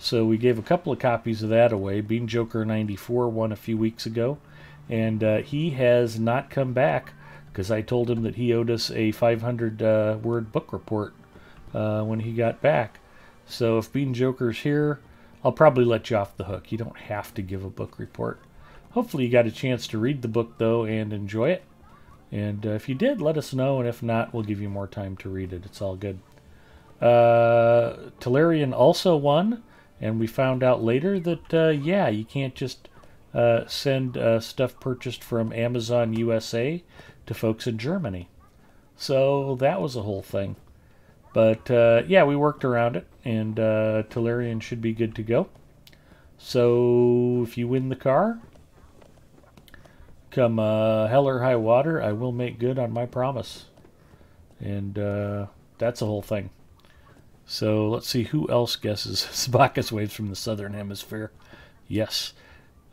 So we gave a couple of copies of that away. Bean Joker 94 won a few weeks ago, and he has not come back because I told him that he owed us a 500-word book report when he got back. So if Bean Joker's here, I'll probably let you off the hook. You don't have to give a book report. Hopefully you got a chance to read the book, though, and enjoy it. And if you did, let us know, and if not, we'll give you more time to read it. It's all good. Tolarian also won, and we found out later that, yeah, you can't just send stuff purchased from Amazon USA to folks in Germany. So that was a whole thing. But, yeah, we worked around it, and Tolarian should be good to go. So if you win the car, come hell or high water, I will make good on my promise. And that's the whole thing. So let's see who else guesses. Bacchus waves from the southern hemisphere. Yes.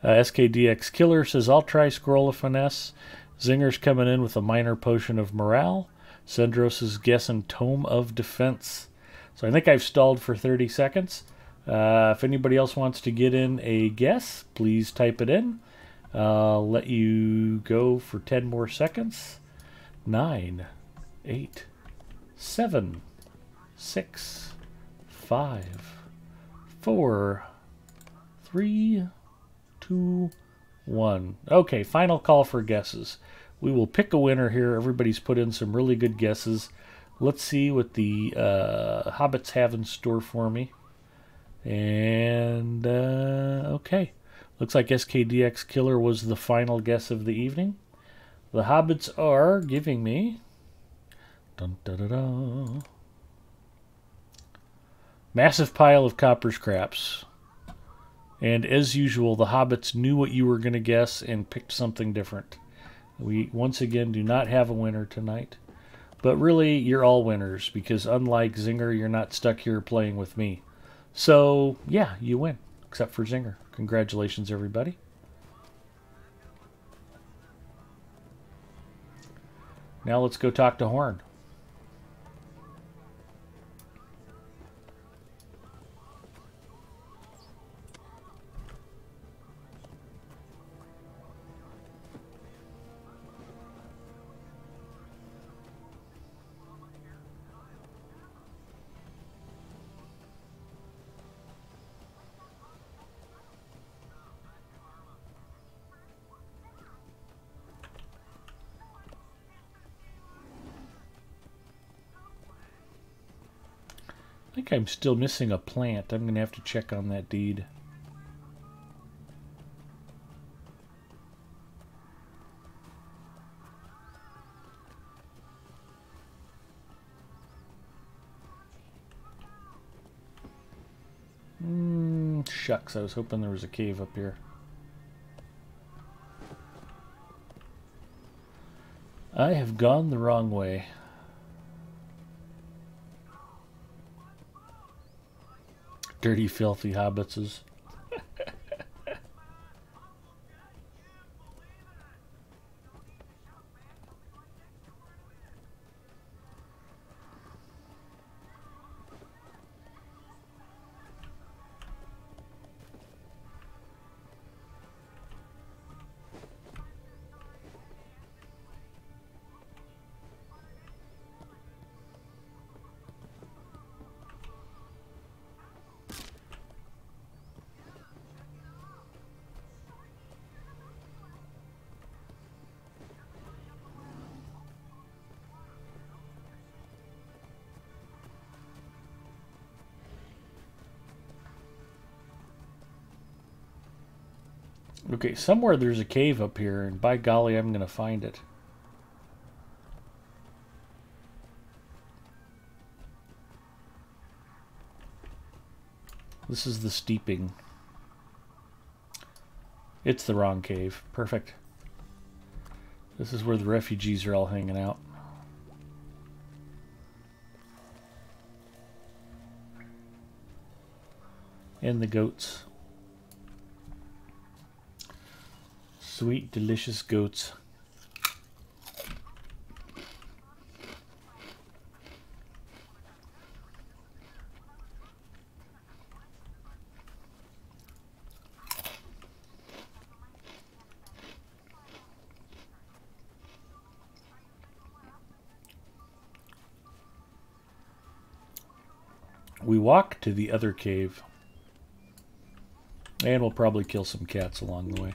SKDX Killer says, I'll try Scroll of Finesse. Zinger's coming in with a minor potion of morale. Sendros is guessing Tome of Defense. So I think I've stalled for 30 seconds. If anybody else wants to get in a guess, please type it in. I'll let you go for 10 more seconds. 9, 8, 7, 6, 5, 4, 3, 2, 1. Okay, final call for guesses. We will pick a winner here. Everybody's put in some really good guesses. Let's see what the Hobbits have in store for me. And, okay. Looks like SKDX Killer was the final guess of the evening. The Hobbits are giving me... Dun, da, da, da, massive pile of copper scraps. And as usual, the Hobbits knew what you were going to guess and picked something different. We, once again, do not have a winner tonight. But really, you're all winners, because unlike Zinger, you're not stuck here playing with me. So, yeah, you win, except for Zinger. Congratulations, everybody. Now let's go talk to Horn. I think I'm still missing a plant. I'm going to have to check on that deed. Shucks, I was hoping there was a cave up here. I have gone the wrong way. Dirty, filthy hobbitses. Okay, somewhere there's a cave up here, and by golly, I'm going to find it. This is the steeping. It's the wrong cave. Perfect. This is where the refugees are all hanging out. And the goats. Sweet, delicious goats. We walk to the other cave. And we'll probably kill some cats along the way.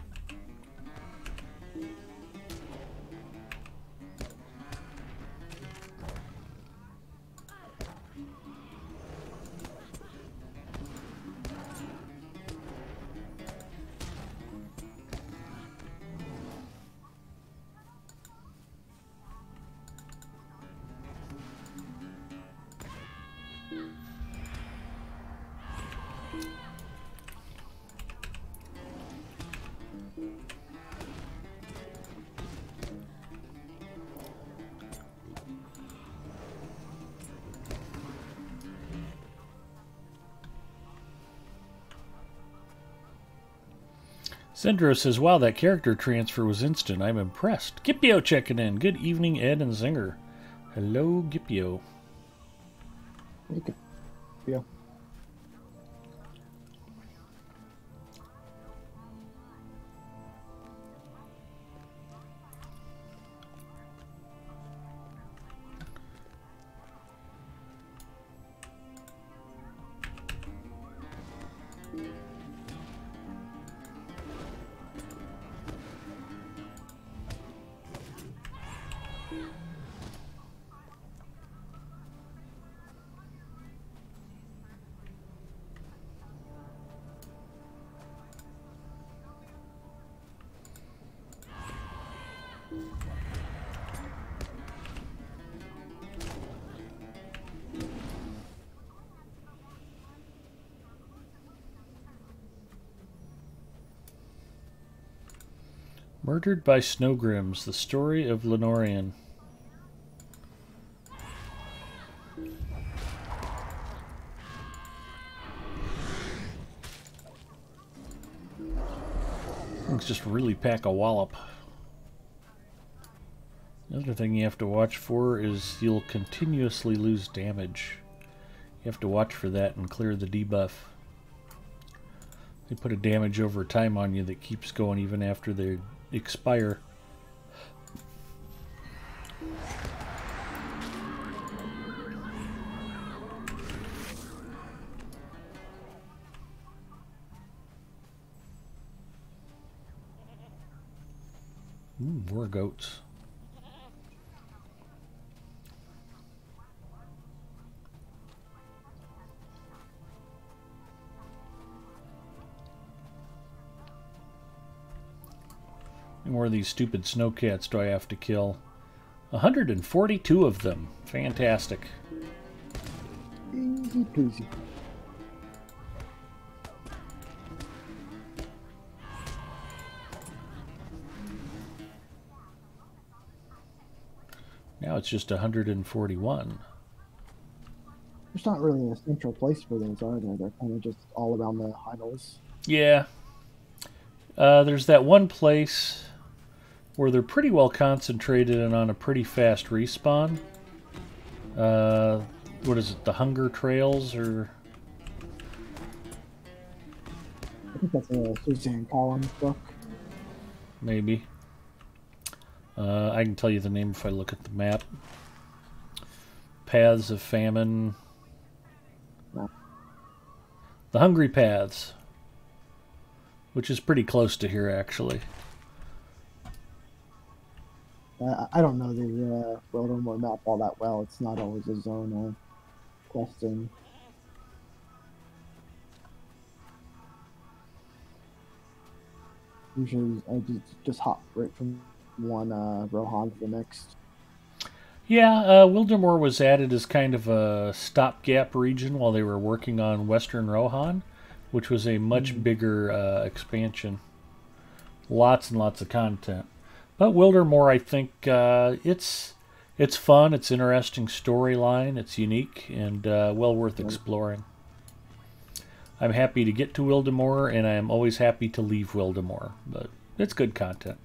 Zendro says, wow, that character transfer was instant. I'm impressed. Gipio checking in. Good evening, Ed and Zinger. Hello, Gipio. Yeah. Murdered by Snowgrims, the story of Lenorian. Things just really pack a wallop. The other thing you have to watch for is you'll continuously lose damage. You have to watch for that and clear the debuff. They put a damage over time on you that keeps going even after they expire. More goats. How more of these stupid snowcats do I have to kill? 142 of them. Fantastic. Easy peasy. Now it's just 141. There's not really a central place for those, are there? They're kind of just all around the hideaus. Yeah. There's that one place where they're pretty well concentrated and on a pretty fast respawn. What is it, the Hunger Trails, or... I think that's a Suzanne Collins book. Maybe. I can tell you the name if I look at the map. Paths of Famine. No. The Hungry Paths. Which is pretty close to here, actually. I don't know the Wildermore map all that well. It's not always a zone questing. Usually I just hop right from one Rohan to the next. Yeah, Wildermore was added as kind of a stopgap region while they were working on Western Rohan, which was a much bigger expansion. Lots and lots of content. But Wildermore, I think it's fun, it's interesting storyline, it's unique, and well worth exploring. I'm happy to get to Wildermore, and I am always happy to leave Wildermore, but it's good content.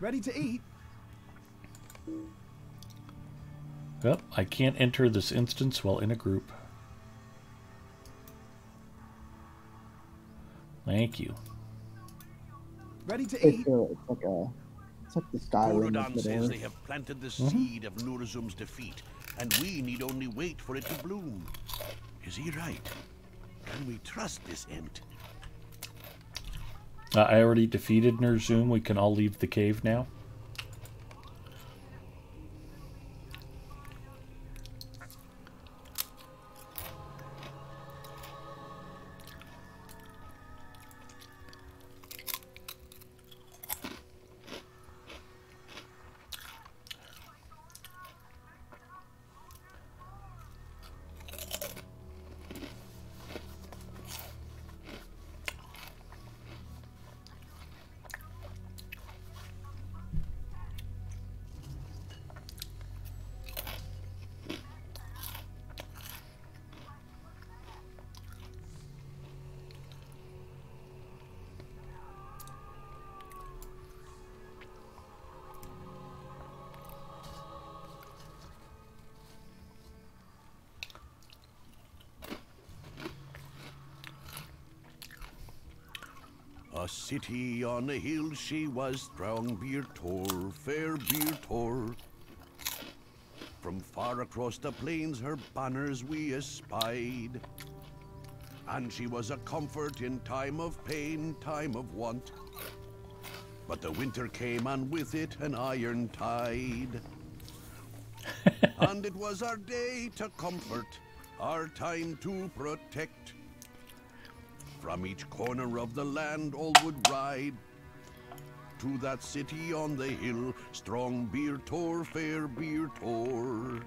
Ready to eat? Yep, I can't enter this instance while in a group. Thank you. Ready to eat? It's like the Skyrim. Gorodan says they have planted the seed of Nurzum's defeat, and we need only wait for it to bloom. Is he right? Can we trust this ent? I already defeated Nurzum. We can all leave the cave now. A city on a hill she was, strong beer tore, fair beer tore. From far across the plains her banners we espied. And she was a comfort in time of pain, time of want. But the winter came and with it an iron tide. And it was our day to comfort, our time to protect. From each corner of the land all would ride to that city on the hill, strong beer tore, fair beer tore.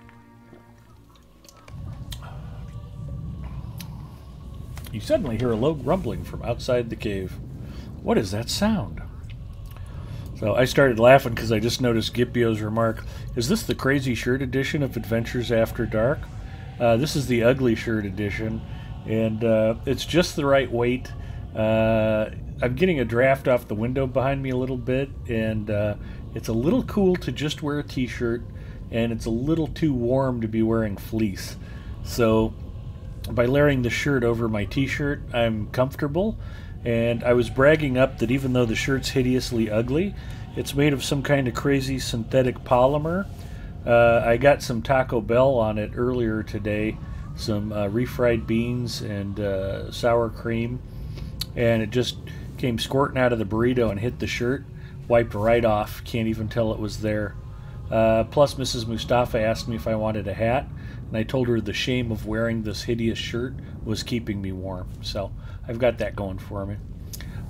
You suddenly hear a low rumbling from outside the cave. What is that sound? So I started laughing because I just noticed Gipio's remark, is this the Crazy Shirt edition of Adventures After Dark? This is the Ugly Shirt edition, and it's just the right weight. I'm getting a draft off the window behind me a little bit, and it's a little cool to just wear a t-shirt, and it's a little too warm to be wearing fleece. So by layering the shirt over my t-shirt, I'm comfortable, and I was bragging up that even though the shirt's hideously ugly, it's made of some kind of crazy synthetic polymer. I got some Taco Bell on it earlier today, some refried beans and sour cream, and it just came squirting out of the burrito and hit the shirt, wiped right off, can't even tell it was there. Plus Mrs. Mustafa asked me if I wanted a hat, and I told her the shame of wearing this hideous shirt was keeping me warm, so I've got that going for me.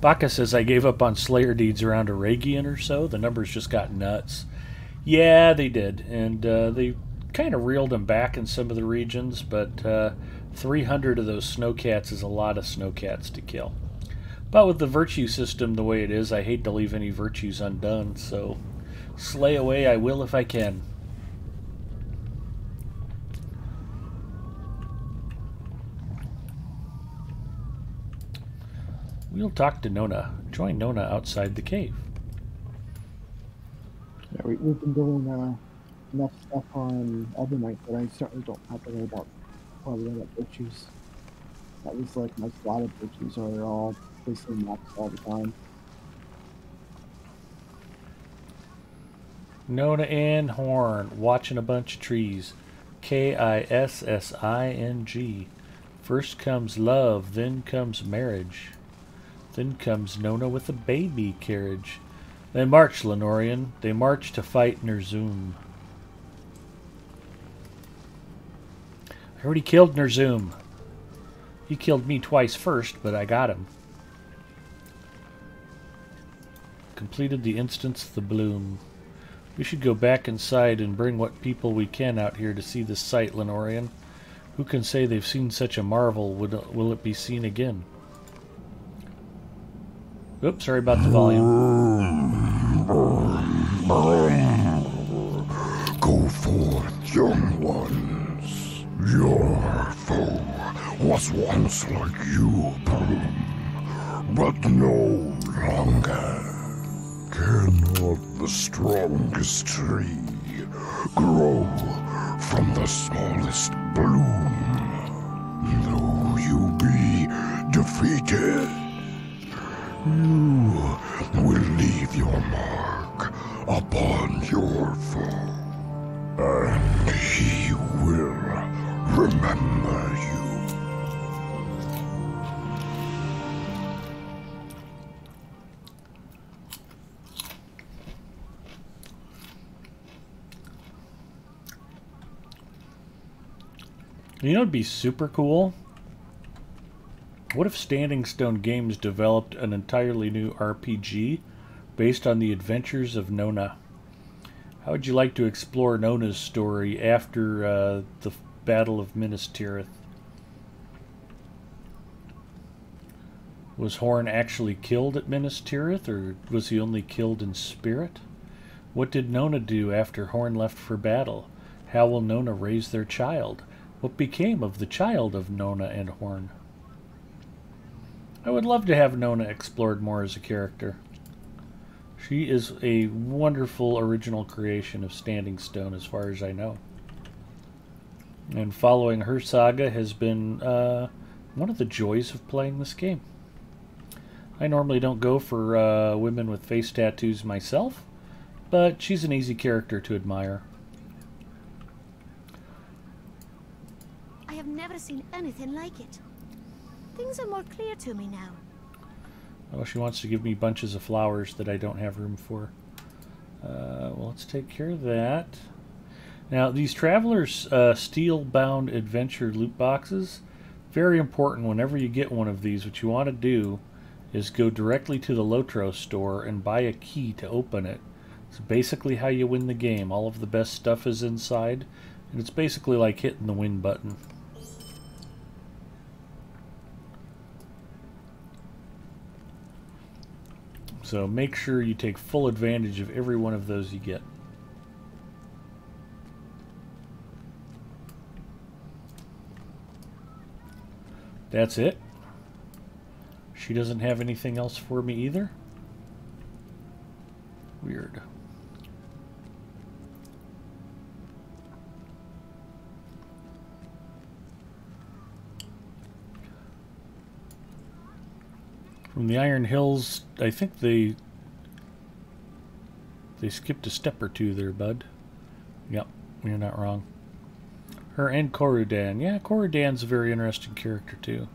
Baka says I gave up on Slayer deeds around Aragian or so. The numbers just got nuts. Yeah, they did, and they kind of reeled them back in some of the regions, but 300 of those snowcats is a lot of snowcats to kill. But with the virtue system the way it is, I hate to leave any virtues undone, so slay away I will if I can. We'll talk to Nona. Join Nona outside the cave. Yeah, we've been doing enough stuff on Elder Knight that I certainly don't have to worry about virtues. At least like my slotted virtues are all basically maxed all the time. Nona and Horn watching a bunch of trees. Kissing. First comes love, then comes marriage. Then comes Nona with a baby carriage. They march, Lenorian. They march to fight Ner'zhum. I already killed Ner'zhum. He killed me twice first, but I got him. Completed the instance of the bloom. We should go back inside and bring what people we can out here to see this sight, Lenorian. Who can say they've seen such a marvel? Will it be seen again? Oops, sorry about the volume. Go forth, young ones. Your foe was once like you, Bloom, but no longer. Cannot the strongest tree grow from the smallest bloom? Though you be defeated, you will leave your mark upon your foe, and he will remember you. You know what'd be super cool? What if Standing Stone Games developed an entirely new RPG based on the adventures of Nona? How would you like to explore Nona's story after the Battle of Minas Tirith? Was Horn actually killed at Minas Tirith, or was he only killed in spirit? What did Nona do after Horn left for battle? How will Nona raise their child? What became of the child of Nona and Horn? I would love to have Nona explored more as a character. She is a wonderful original creation of Standing Stone as far as I know. And following her saga has been one of the joys of playing this game. I normally don't go for women with face tattoos myself, but she's an easy character to admire. I have never seen anything like it. Things are more clear to me now. Oh, she wants to give me bunches of flowers that I don't have room for. Well, let's take care of that. Now, these Traveler's Steel-bound Adventure loot boxes, very important whenever you get one of these. What you want to do is go directly to the Lotro store and buy a key to open it. It's basically how you win the game. All of the best stuff is inside, and it's basically like hitting the win button. So make sure you take full advantage of every one of those you get. That's it. She doesn't have anything else for me either. Weird. From the Iron Hills, I think they skipped a step or two there, bud. Yep, you're not wrong. Her and Korudan. Yeah, Korudan's a very interesting character, too.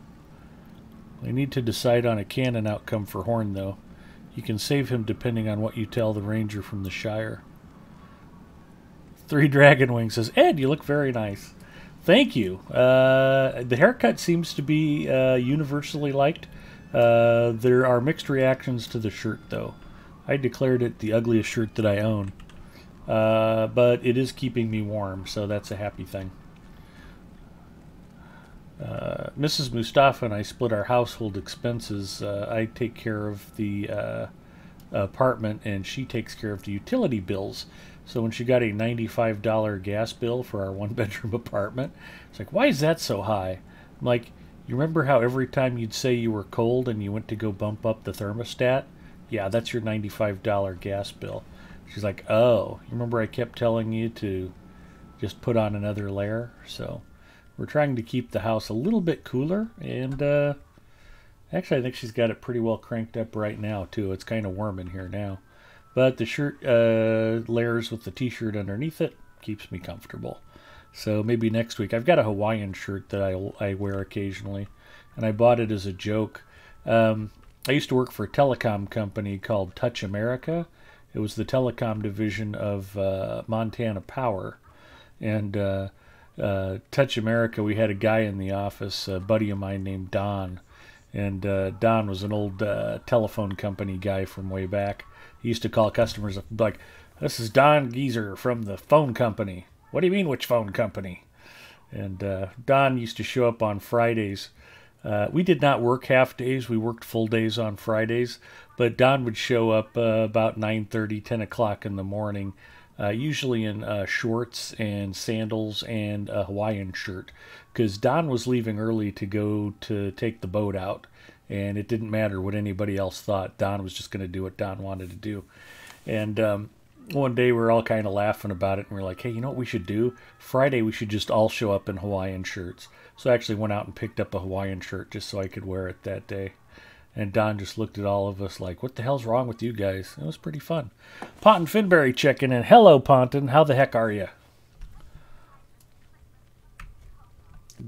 I need to decide on a canon outcome for Horn, though. You can save him depending on what you tell the ranger from the Shire. 3 Dragon Wings says, Ed, you look very nice. Thank you. The haircut seems to be universally liked. There are mixed reactions to the shirt, though. I declared it the ugliest shirt that I own. But it is keeping me warm, so that's a happy thing. Mrs. Mustafa and I split our household expenses. I take care of the apartment, and she takes care of the utility bills. So when she got a $95 gas bill for our one-bedroom apartment, it's like, why is that so high? I'm like, you remember how every time you'd say you were cold and you went to go bump up the thermostat? Yeah, that's your $95 gas bill. She's like, oh, you remember I kept telling you to just put on another layer? So we're trying to keep the house a little bit cooler, and actually I think she's got it pretty well cranked up right now, too. It's kind of warm in here now. But the shirt layers with the t-shirt underneath it keeps me comfortable. So maybe next week. I've got a Hawaiian shirt that I wear occasionally, and I bought it as a joke. I used to work for a telecom company called Touch America. It was the telecom division of Montana Power. And Touch America, we had a guy in the office, a buddy of mine named Don. And Don was an old telephone company guy from way back. He used to call customers like, this is Don Geezer from the phone company. What do you mean, which phone company? And Don used to show up on Fridays. We did not work half days. We worked full days on Fridays. But Don would show up about 9:30, 10 o'clock in the morning, usually in shorts and sandals and a Hawaiian shirt. Because Don was leaving early to go to take the boat out. And it didn't matter what anybody else thought. Don was just going to do what Don wanted to do. And one day we were all kind of laughing about it. And we were like, hey, you know what we should do? Friday we should just all show up in Hawaiian shirts. So I actually went out and picked up a Hawaiian shirt just so I could wear it that day. And Don just looked at all of us like, what the hell's wrong with you guys? It was pretty fun. Ponton Finberry checking in. Hello, Ponton. How the heck are you?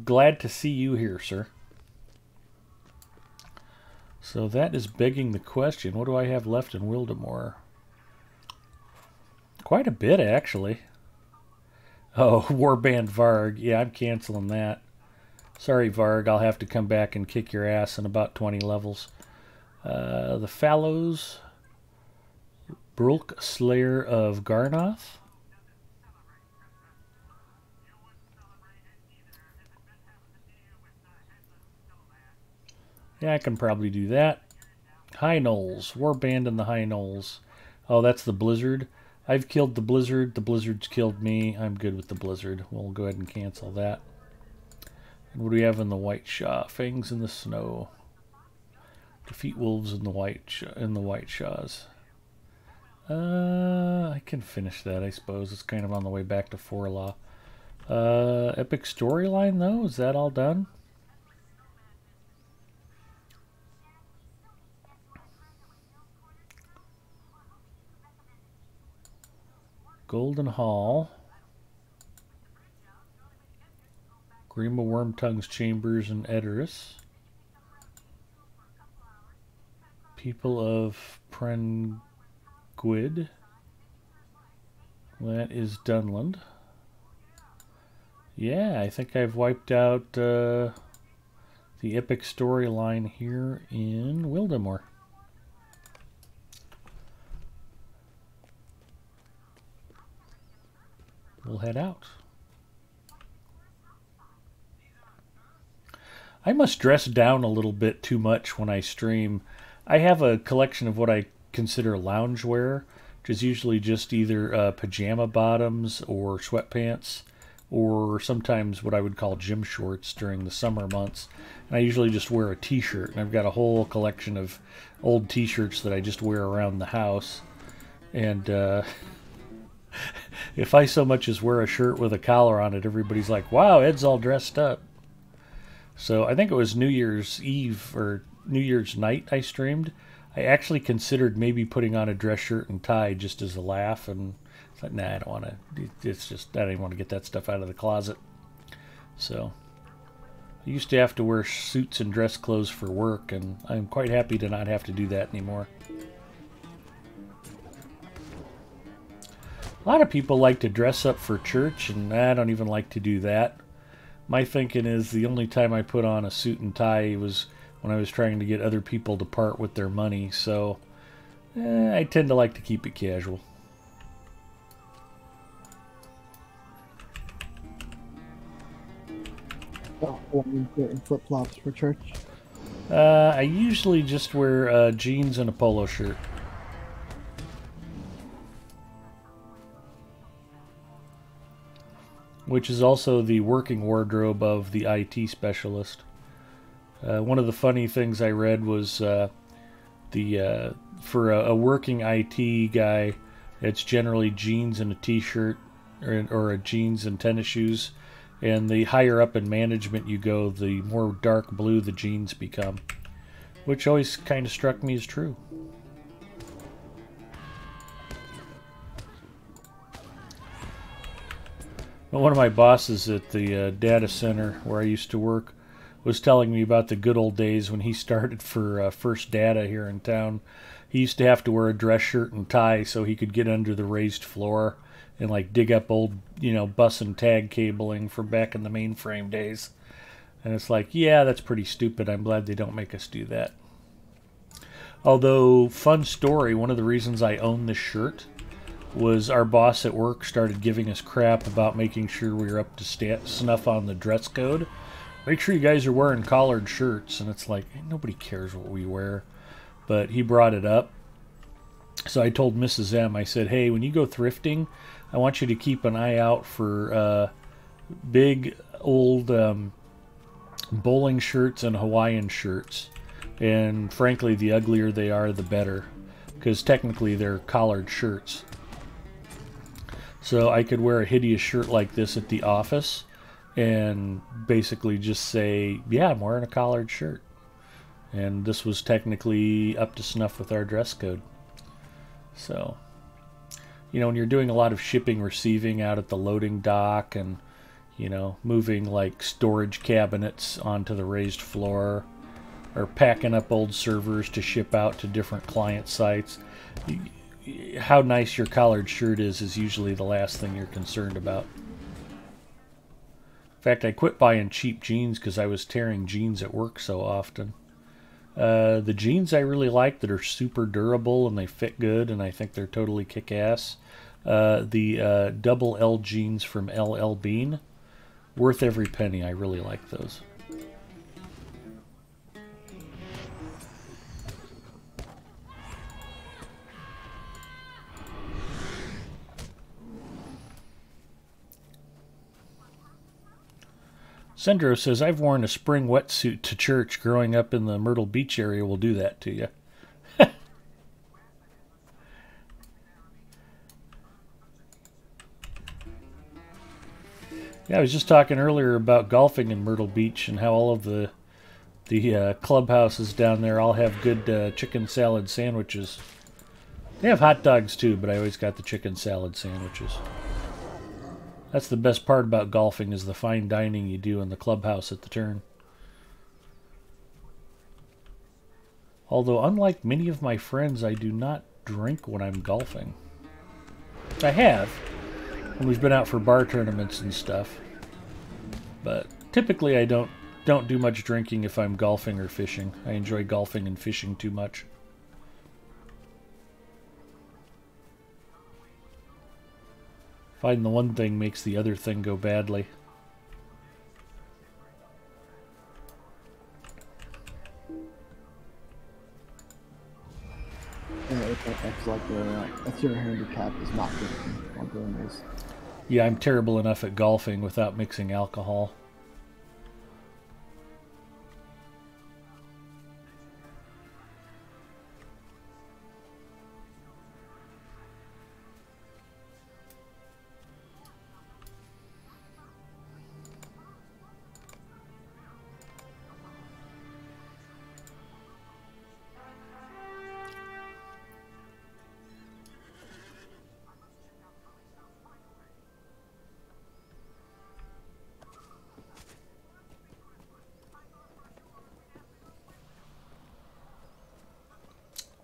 Glad to see you here, sir. So that is begging the question. What do I have left in Wildemore? Quite a bit, actually. Oh, Warband Varg. Yeah, I'm canceling that. Sorry, Varg. I'll have to come back and kick your ass in about 20 levels. The Fallows. Brulk, Slayer of Garnoth. Yeah, I can probably do that. High Knolls. Warband in the High Knolls. Oh, that's the Blizzard. I've killed the Blizzard. The Blizzard's killed me. I'm good with the Blizzard. We'll go ahead and cancel that. And what do we have in the White Shaw? Fangs in the Snow. Defeat wolves in the White Shaws. I can finish that, I suppose. It's kind of on the way back to Forlaw. Epic storyline, though? Is that all done? Golden Hall. Grima Wormtongue's Chambers and Edoras. People of Prenguid. That is Dunland. Yeah, I think I've wiped out the epic storyline here in Wildemore. We'll head out. I must dress down a little bit too much when I stream. I have a collection of what I consider loungewear, which is usually just either pajama bottoms or sweatpants, or sometimes what I would call gym shorts during the summer months. And I usually just wear a t-shirt, and I've got a whole collection of old t-shirts that I just wear around the house. And if I so much as wear a shirt with a collar on it, everybody's like, wow, Ed's all dressed up. So I think it was New Year's Eve or New Year's night I streamed. I actually considered maybe putting on a dress shirt and tie just as a laugh, and I thought, nah, I don't want to. It's just, I don't even want to get that stuff out of the closet. So I used to have to wear suits and dress clothes for work, and I'm quite happy to not have to do that anymore. A lot of people like to dress up for church, and I don't even like to do that. My thinking is the only time I put on a suit and tie was when I was trying to get other people to part with their money, so I tend to like to keep it casual. In flip-flops for church? I usually just wear jeans and a polo shirt. Which is also the working wardrobe of the IT specialist. One of the funny things I read was for a working IT guy, it's generally jeans and a t-shirt, or a jeans and tennis shoes. And the higher up in management you go, the more dark blue the jeans become. Which always kind of struck me as true. One of my bosses at the data center where I used to work was telling me about the good old days when he started for First Data here in town. He used to have to wear a dress shirt and tie so he could get under the raised floor and like dig up old, bus and tag cabling from back in the mainframe days. And it's like, yeah, that's pretty stupid. I'm glad they don't make us do that. Although, fun story, one of the reasons I own this shirt was our boss at work started giving us crap about making sure we were up to snuff on the dress code. Make sure you guys are wearing collared shirts. And it's like, nobody cares what we wear. But he brought it up. So I told Mrs. M, I said, hey, when you go thrifting, I want you to keep an eye out for big old bowling shirts and Hawaiian shirts. And frankly, the uglier they are, the better. Because technically they're collared shirts. So I could wear a hideous shirt like this at the office and basically just say, yeah, I'm wearing a collared shirt. And this was technically up to snuff with our dress code. So, when you're doing a lot of shipping, receiving out at the loading dock and, moving like storage cabinets onto the raised floor or packing up old servers to ship out to different client sites, how nice your collared shirt is usually the last thing you're concerned about. In fact, I quit buying cheap jeans because I was tearing jeans at work so often. The jeans I really like that are super durable and they fit good and I think they're totally kick-ass. The double L jeans from LL Bean, worth every penny. I really like those. Sendro says, I've worn a spring wetsuit to church growing up in the Myrtle Beach area. Will do that to you. Yeah, I was just talking earlier about golfing in Myrtle Beach and how all of the clubhouses down there all have good chicken salad sandwiches. They have hot dogs too, but I always got the chicken salad sandwiches. That's the best part about golfing, is the fine dining you do in the clubhouse at the turn. Although, unlike many of my friends, I do not drink when I'm golfing. I have, when we've been out for bar tournaments and stuff. But typically I don't do much drinking if I'm golfing or fishing. I enjoy golfing and fishing too much. Find the one thing makes the other thing go badly. Yeah, it's like if your handicap is not drinking while doing this. Yeah, I'm terrible enough at golfing without mixing alcohol.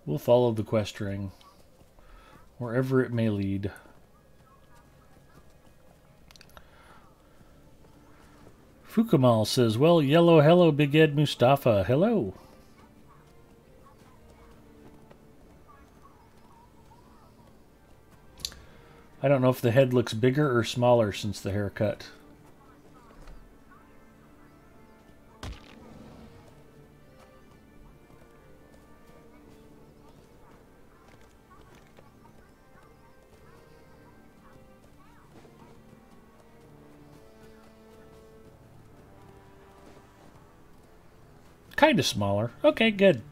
We'll follow the quest ring, wherever it may lead. Fukamal says, well, yellow, hello, Big Ed Mustafa. Hello. I don't know if the head looks bigger or smaller since the haircut. Kind of smaller. Okay, good.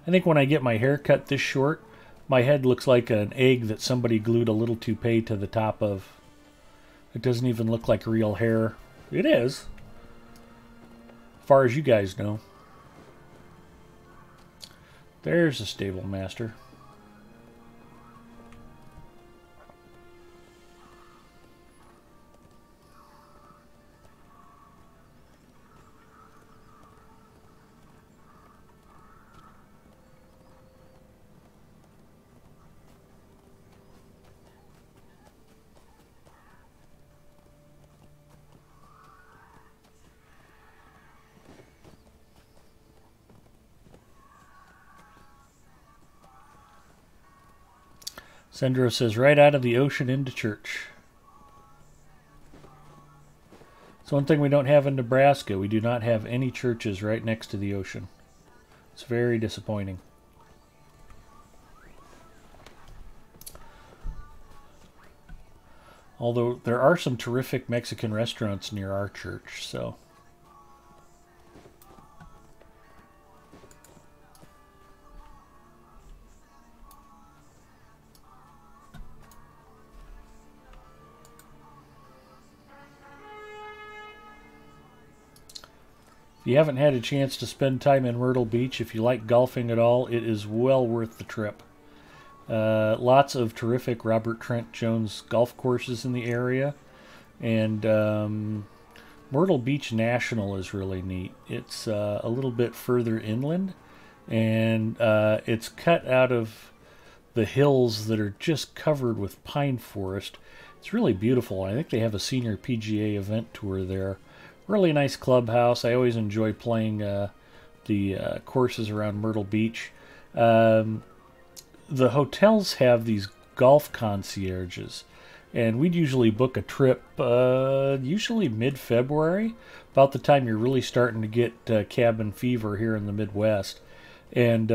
I think when I get my hair cut this short, my head looks like an egg that somebody glued a little toupee to the top of. It doesn't even look like real hair. It is, as far as you guys know. There's a stable master. Sandro says, right out of the ocean into church. It's one thing we don't have in Nebraska. We do not have any churches right next to the ocean. It's very disappointing. Although there are some terrific Mexican restaurants near our church, so... If you haven't had a chance to spend time in Myrtle Beach, if you like golfing at all, it is well worth the trip. Lots of terrific Robert Trent Jones golf courses in the area. And Myrtle Beach National is really neat. It's a little bit further inland. And it's cut out of the hills that are just covered with pine forest. It's really beautiful. I think they have a senior PGA event tour there. Really nice clubhouse. I always enjoy playing the courses around Myrtle Beach. The hotels have these golf concierges, and we'd usually book a trip usually mid-February, about the time you're really starting to get cabin fever here in the Midwest. And,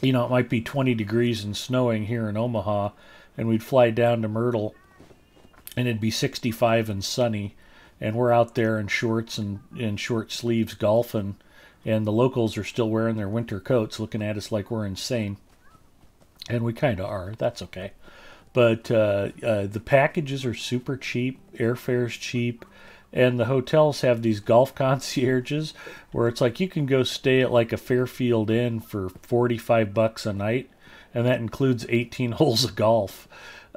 you know, it might be 20 degrees and snowing here in Omaha, and we'd fly down to Myrtle, and it'd be 65 and sunny. And we're out there in shorts and in short sleeves golfing, and the locals are still wearing their winter coats, looking at us like we're insane. And we kind of are. That's okay. But the packages are super cheap, airfare's cheap, and the hotels have these golf concierges where it's like you can go stay at like a Fairfield Inn for $45 a night, and that includes 18 holes of golf.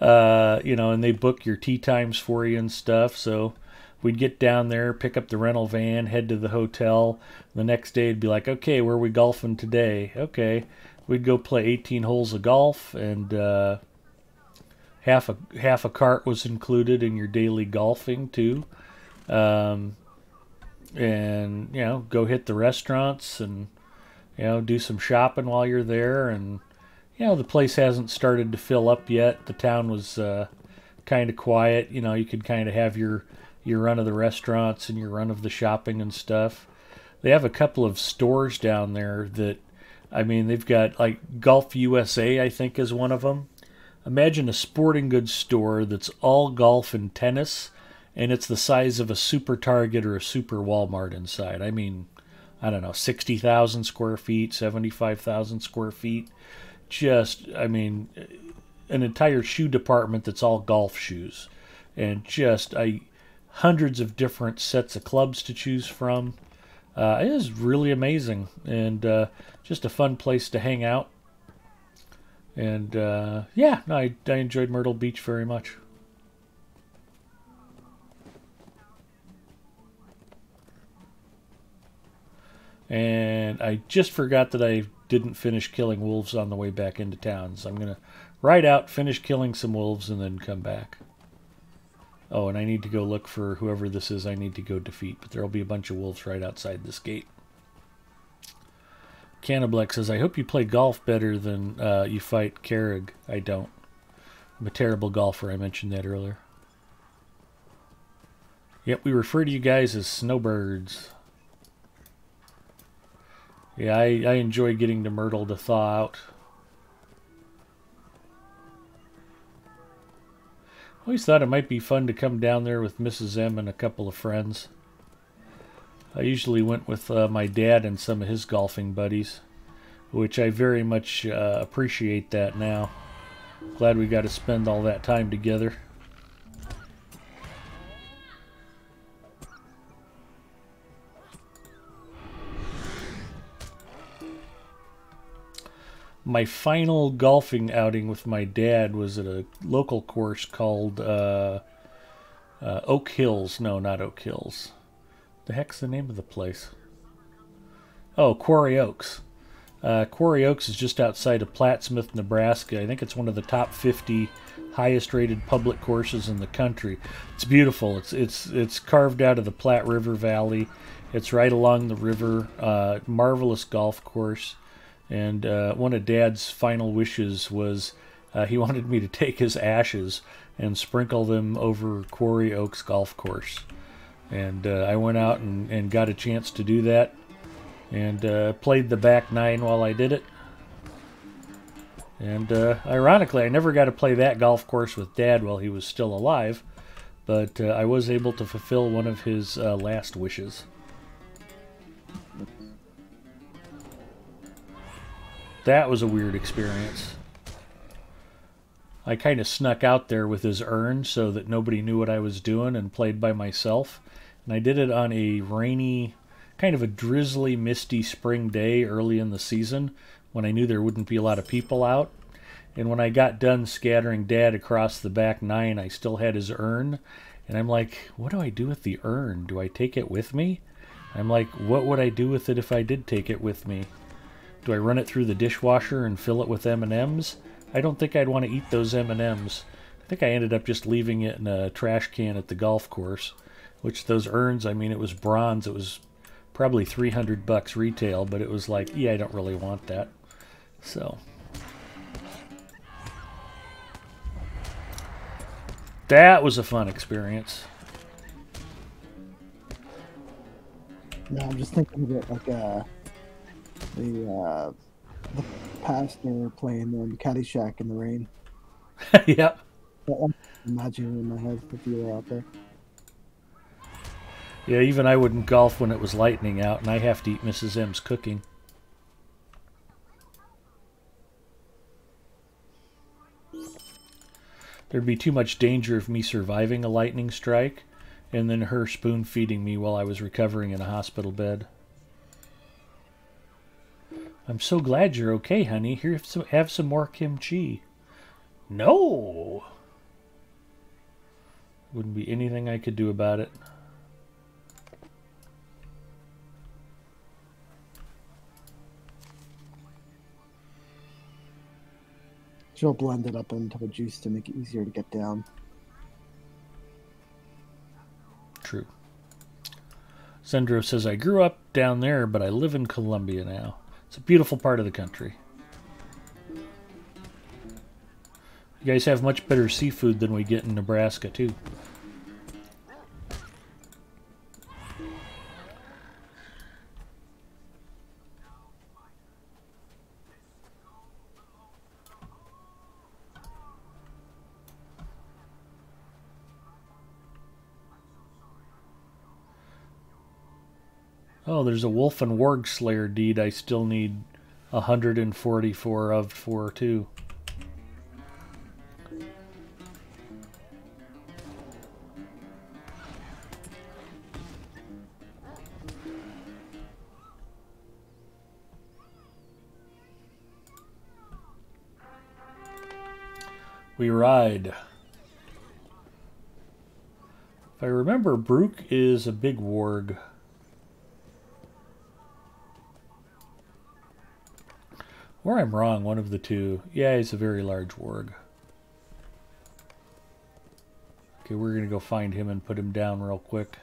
You know, and they book your tee times for you and stuff. So we'd get down there, pick up the rental van, head to the hotel. The next day it'd be like, okay, where are we golfing today? Okay, we'd go play 18 holes of golf, and half a cart was included in your daily golfing too. And you know, go hit the restaurants and you know, do some shopping while you're there. And you know, the place hasn't started to fill up yet. The town was kind of quiet. You know, you could kind of have your run of the restaurants and your run of the shopping and stuff. They have a couple of stores down there that, I mean, they've got like Golf USA, I think, is one of them. Imagine a sporting goods store that's all golf and tennis, and it's the size of a super Target or a super Walmart inside. I mean, I don't know, 60,000 square feet, 75,000 square feet. Just, I mean, an entire shoe department that's all golf shoes. And just hundreds of different sets of clubs to choose from. It is really amazing, and just a fun place to hang out. And yeah, no, I enjoyed Myrtle Beach very much. And I just forgot that I didn't finish killing wolves on the way back into town, so I'm going to ride out, finish killing some wolves, and then come back. Oh, and I need to go look for whoever this is I need to go defeat, but there'll be a bunch of wolves right outside this gate. Cannablex says, I hope you play golf better than you fight Carrig. I don't. I'm a terrible golfer. I mentioned that earlier. Yep, we refer to you guys as snowbirds. Yeah, I enjoy getting to Myrtle to thaw out. Always thought it might be fun to come down there with Mrs. M and a couple of friends. I usually went with my dad and some of his golfing buddies, which I very much appreciate that now. Glad we got to spend all that time together. My final golfing outing with my dad was at a local course called Oak Hills. No, not Oak Hills. The heck's the name of the place? Oh, Quarry Oaks. Quarry Oaks is just outside of Plattsmouth, Nebraska. I think it's one of the top 50 highest rated public courses in the country. It's beautiful. It's carved out of the Platte River Valley. It's right along the river. Marvelous golf course. And one of Dad's final wishes was he wanted me to take his ashes and sprinkle them over Quarry Oaks Golf Course. And I went out and got a chance to do that. And played the back nine while I did it. And ironically, I never got to play that golf course with Dad while he was still alive. But I was able to fulfill one of his last wishes. That was a weird experience. I kind of snuck out there with his urn so that nobody knew what I was doing and played by myself. And I did it on a rainy, kind of a drizzly, misty spring day early in the season when I knew there wouldn't be a lot of people out. And when I got done scattering Dad across the back nine, I still had his urn. And I'm like, what do I do with the urn? Do I take it with me? I'm like, what would I do with it if I did take it with me? Do I run it through the dishwasher and fill it with M&Ms? I don't think I'd want to eat those M&Ms. I think I ended up just leaving it in a trash can at the golf course. Which those urns, I mean, it was bronze. It was probably $300 retail, but it was like, yeah, I don't really want that. So that was a fun experience. No, I'm just thinking of it like the pastor playing Caddyshack in the rain. Yep. I'm imagining in my head if you were out there. Yeah, even I wouldn't golf when it was lightning out, and I have to eat Mrs. M's cooking. There'd be too much danger of me surviving a lightning strike, and then her spoon-feeding me while I was recovering in a hospital bed. I'm so glad you're okay, honey. Here, have some more kimchi. No! Wouldn't be anything I could do about it. She'll blend it up into a juice to make it easier to get down. True. Sandro says, I grew up down there, but I live in Colombia now. It's a beautiful part of the country. You guys have much better seafood than we get in Nebraska, too. Oh, there's a Wolf and Warg Slayer deed I still need 144 of for, too. We ride. If I remember, Brook is a big warg. Or I'm wrong, one of the two. Yeah, he's a very large warg. Okay, we're going to go find him and put him down real quick.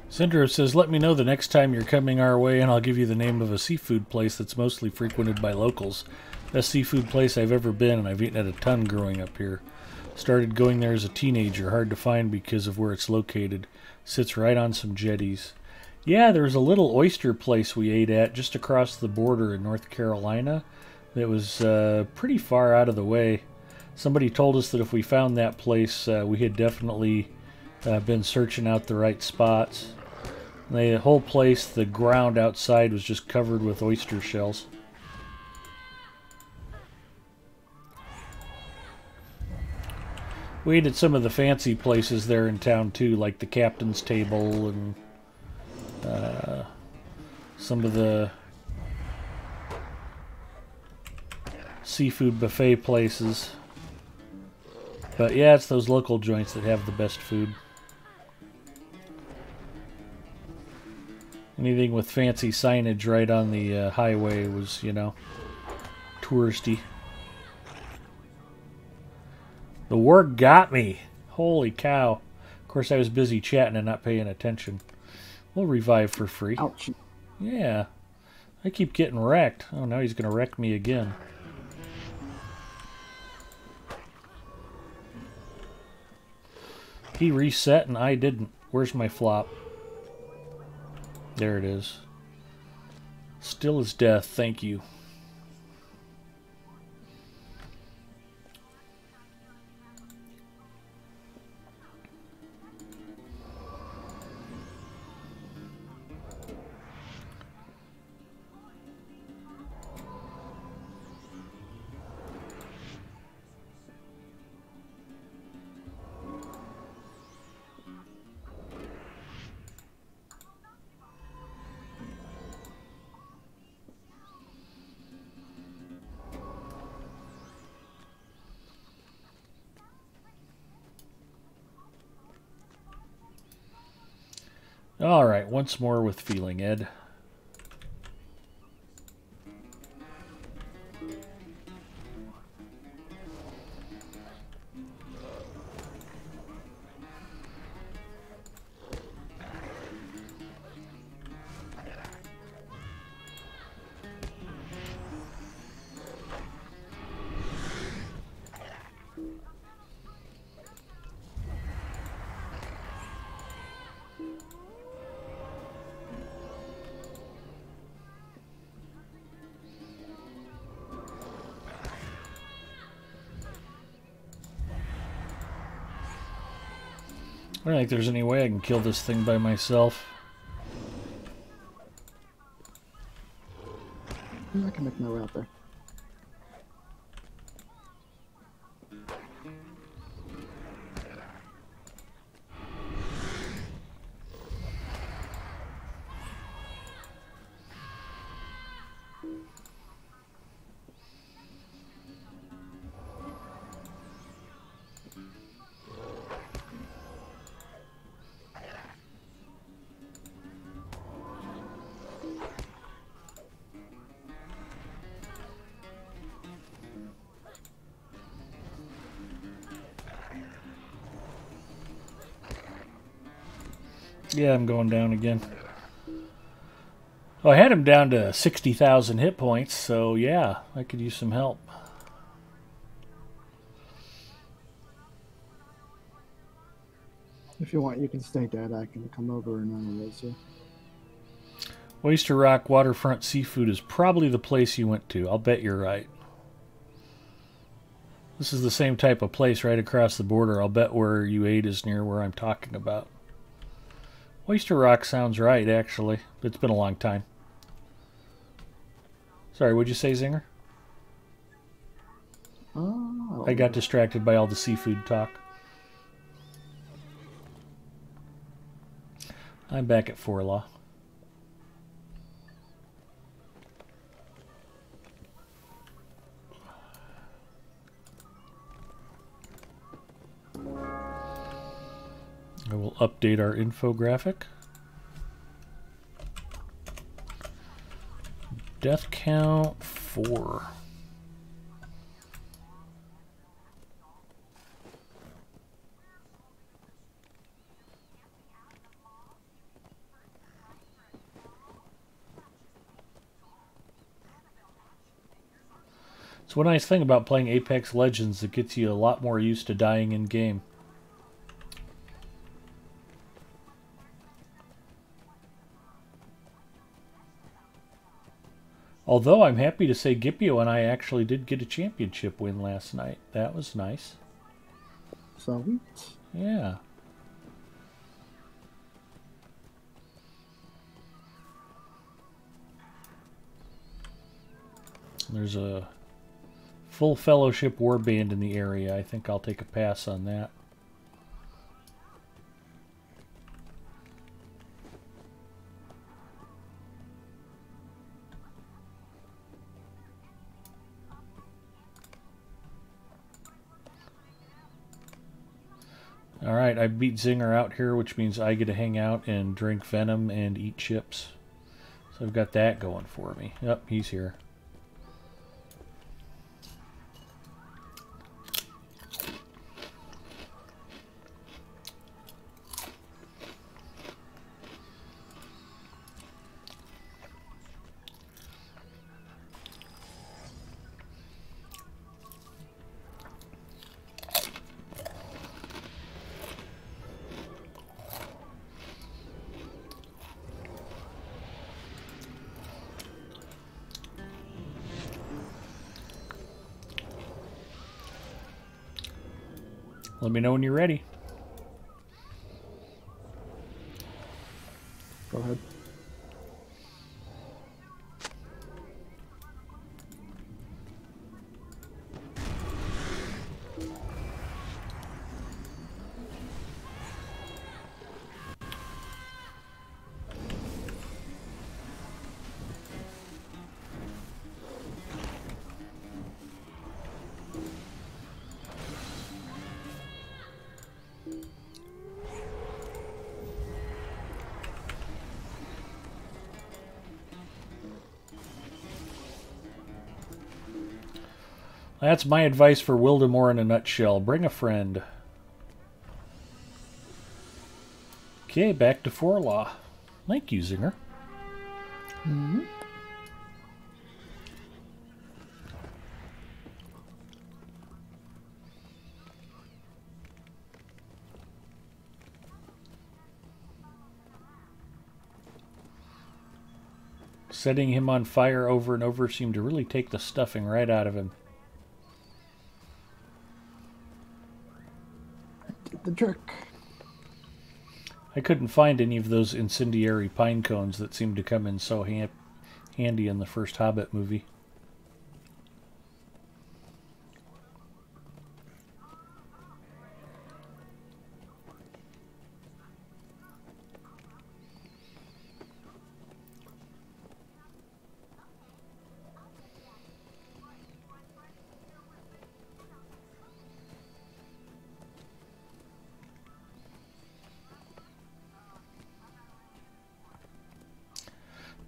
Sindro says, let me know the next time you're coming our way and I'll give you the name of a seafood place that's mostly frequented by locals. Best seafood place I've ever been, and I've eaten at a ton growing up here. Started going there as a teenager, hard to find because of where it's located. Sits right on some jetties. Yeah, there's a little oyster place we ate at just across the border in North Carolina that was pretty far out of the way. Somebody told us that if we found that place, we had definitely been searching out the right spots. The whole place, the ground outside was just covered with oyster shells. We ate at some of the fancy places there in town too, like the Captain's Table and some of the seafood buffet places. But yeah, it's those local joints that have the best food. Anything with fancy signage right on the highway was, you know, touristy. The warg got me. Holy cow. Of course, I was busy chatting and not paying attention. We'll revive for free. Ouch. Yeah. I keep getting wrecked. Oh, now he's going to wreck me again. He reset and I didn't. Where's my flop? There it is. Still as death, thank you. All right, once more with feeling, Ed. I don't think there's any way I can kill this thing by myself. I can make my way out there. Yeah, I'm going down again. Well, I had him down to 60,000 hit points, so yeah, I could use some help. If you want, you can stay dead. I can come over and raise you. Oyster Rock Waterfront Seafood is probably the place you went to. I'll bet you're right. This is the same type of place right across the border. I'll bet where you ate is near where I'm talking about. Oyster Rock sounds right, actually. It's been a long time. Sorry, what'd you say, Zinger? I got distracted by all the seafood talk. I'm back at Forlaw. I will update our infographic. Death count 4. It's one nice thing about playing Apex Legends. It gets you a lot more used to dying in game. Although I'm happy to say Gipio and I actually did get a championship win last night. That was nice. Sweet. Yeah. There's a full Fellowship warband in the area. I think I'll take a pass on that. Alright, I beat Zinger out here, which means I get to hang out and drink Venom and eat chips. So I've got that going for me. Yep, he's here. Let me know when you're ready. Go ahead. That's my advice for Wildemore in a nutshell. Bring a friend. Okay, back to Forlaw. Thank you, Zinger. Mm-hmm. Setting him on fire over and over seemed to really take the stuffing right out of him. Did the trick. I couldn't find any of those incendiary pine cones that seemed to come in so handy in the first Hobbit movie.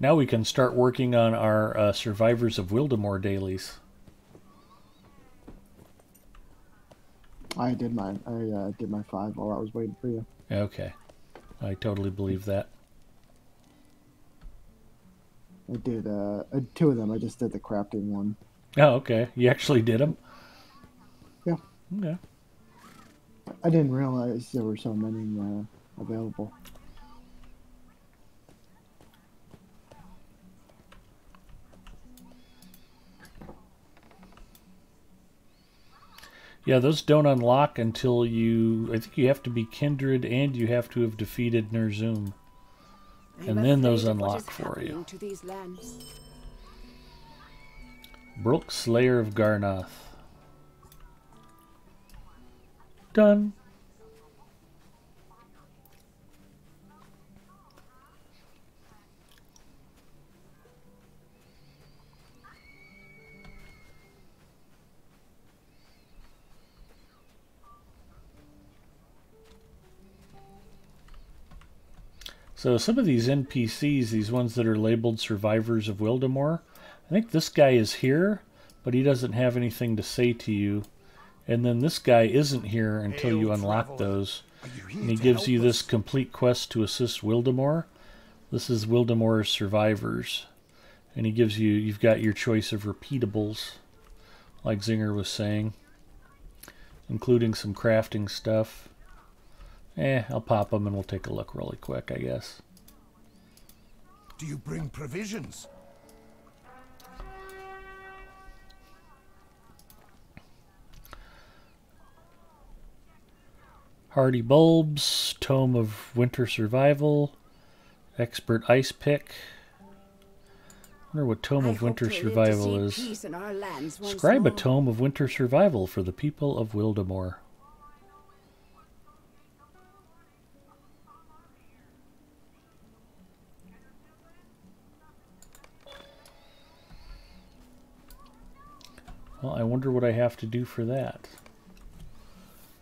Now we can start working on our Survivors of Wildemore dailies. I did mine. I did my 5 while I was waiting for you. Okay. I totally believe that. I did 2 of them. I just did the crafting one. Oh, okay. You actually did them? Yeah. Okay. I didn't realize there were so many available. Yeah, those don't unlock until you... I think you have to be kindred and you have to have defeated Ner'zhum. And then those unlock for you. To these lands. Brooke, Slayer of Garnoth. Done. So some of these NPCs, these ones that are labeled Survivors of Wildemore, I think this guy is here, but he doesn't have anything to say to you. And then this guy isn't here until you unlock those. And he gives you this complete quest to assist Wildemore. This is Wildemore's Survivors. And he gives you, you've got your choice of repeatables, like Zinger was saying, including some crafting stuff. I'll pop them and we'll take a look really quick, I guess. Do you bring provisions? Hardy Bulbs, Tome of Winter Survival, Expert Ice Pick. I wonder what Tome of Winter Survival is. Scribe a Tome of Winter Survival for the people of Wildemore. Well, I wonder what I have to do for that.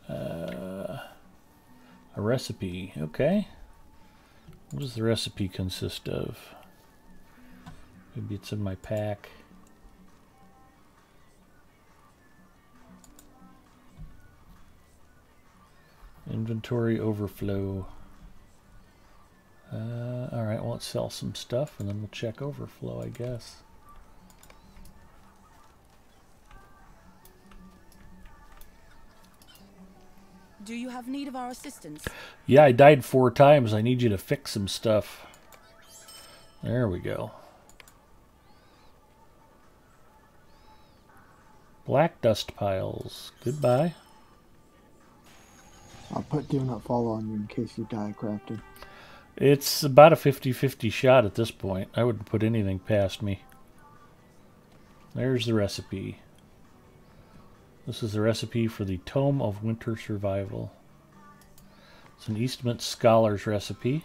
A recipe, okay. What does the recipe consist of? Maybe it's in my pack. Inventory overflow. Alright, well, let's sell some stuff and then we'll check overflow, I guess. Do you have need of our assistance? Yeah, I died 4 times. I need you to fix some stuff. There we go. Black dust piles. Goodbye. I'll put Do Not Fall on you in case you die crafted. It's about a 50-50 shot at this point. I wouldn't put anything past me. There's the recipe. This is the recipe for the Tome of Winter Survival. It's an Eastman Scholar's recipe.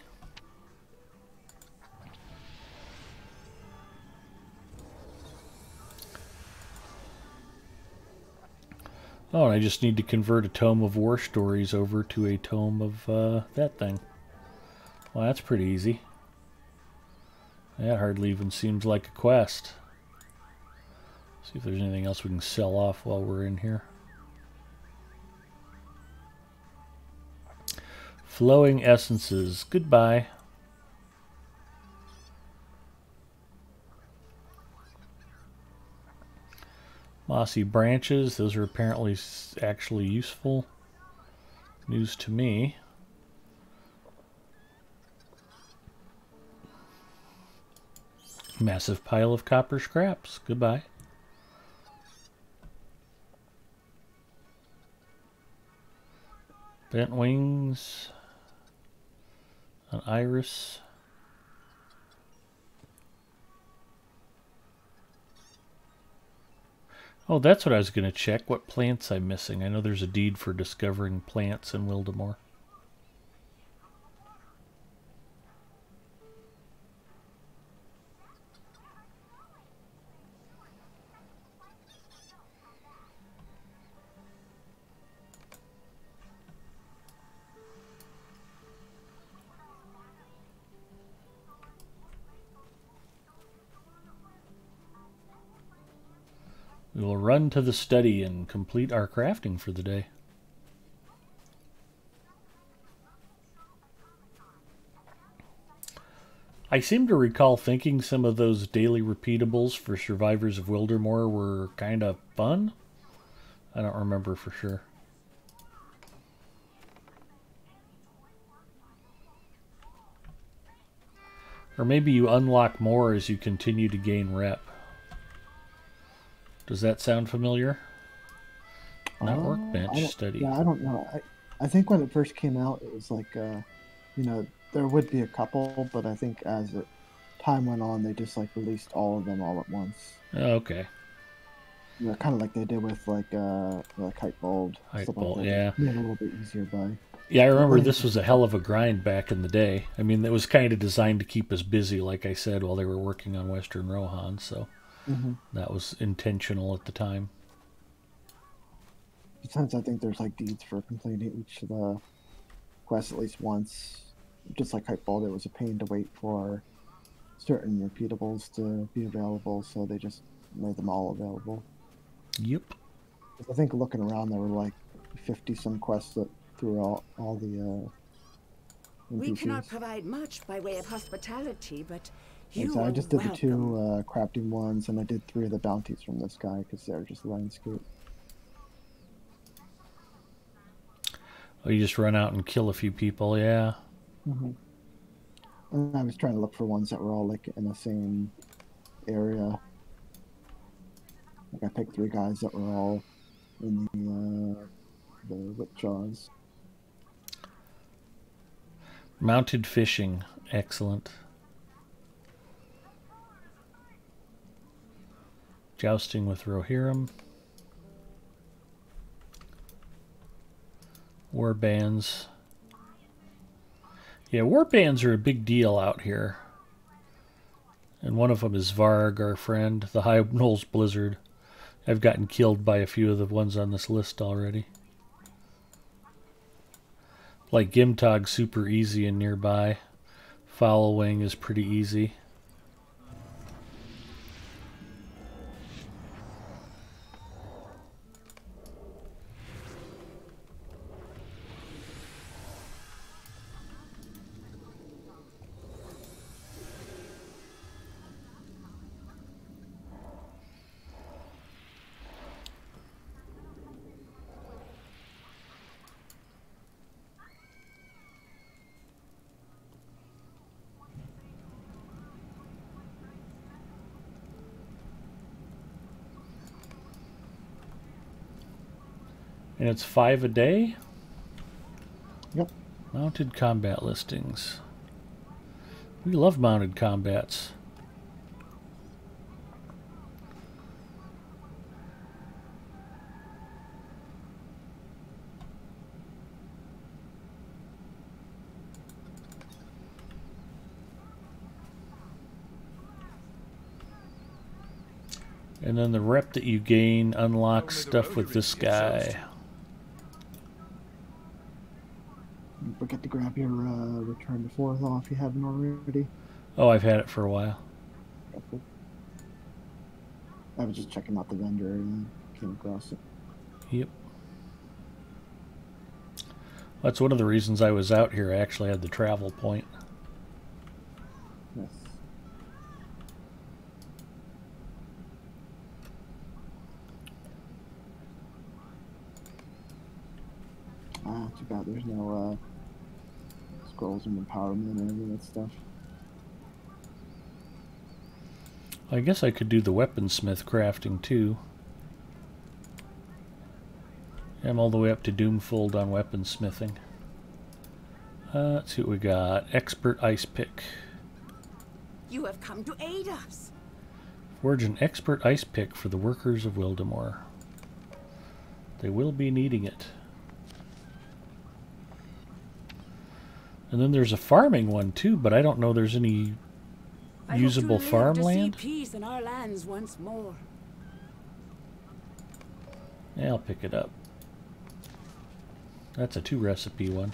Oh, and I just need to convert a Tome of War Stories over to a Tome of that thing. Well, that's pretty easy. That hardly even seems like a quest. See if there's anything else we can sell off while we're in here. Flowing essences. Goodbye. Mossy branches. Those are apparently actually useful. News to me. Massive pile of copper scraps. Goodbye. Bent wings. An iris. Oh, that's what I was going to check. What plants I'm missing. I know there's a deed for discovering plants in Wildemore. We will run to the study and complete our crafting for the day. I seem to recall thinking some of those daily repeatables for Survivors of Wildemore were kind of fun. I don't remember for sure. Or maybe you unlock more as you continue to gain rep. Does that sound familiar? Not workbench study. Yeah, I don't know. I think when it first came out, it was like, you know, there would be a couple, but I think as time went on, they just like released all of them all at once. Oh, okay. You know, kind of like they did with like Kite Bold. Kite Bold, yeah. Made it a little bit easier by. Yeah, I remember this was a hell of a grind back in the day. I mean, it was kind of designed to keep us busy, like I said, while they were working on Western Rohan, so that was intentional at the time. Besides, I think there's like deeds for completing each of the quests at least once. Just like Kite Bold, it was a pain to wait for certain repeatables to be available, so they just made them all available. Yep. I think looking around, there were like 50-some quests that through all the we cannot provide much by way of hospitality, but you I are just did welcome. the 2 crafting ones, and I did 3 of the bounties from this guy because they're just landscape. Oh, you just run out and kill a few people, yeah. And I was trying to look for ones that were all like in the same area. Like I picked 3 guys that were all in the Whipjaws. Mounted fishing, excellent. Jousting with Rohirrim. War bands. Yeah, war bands are a big deal out here. And one of them is Varg, our friend, the High Knolls Blizzard. I've gotten killed by a few of the ones on this list already. Like Gimtog, super easy and nearby. Following is pretty easy. And it's 5 a day? Yep. Mounted combat listings. We love mounted combats. And then the rep that you gain unlocks stuff with this guy. Don't forget to grab your return to Forthaw if you haven't already. Oh, I've had it for a while. I was just checking out the vendor and came across it. Yep. That's one of the reasons I was out here. I actually had the travel point. Yes. Ah, too bad there's no scrolls and empowerment or any of that stuff. I guess I could do the weaponsmith crafting too. I'm all the way up to Doomfold on weaponsmithing. Let's see what we got. Expert ice pick. You have come to aid us. Forge an expert ice pick for the workers of Wildemore. They will be needing it. And then there's a farming one too, but I don't know there's any usable farmland. To see peace in our lands once more. Yeah, I'll pick it up. That's a 2 recipe one.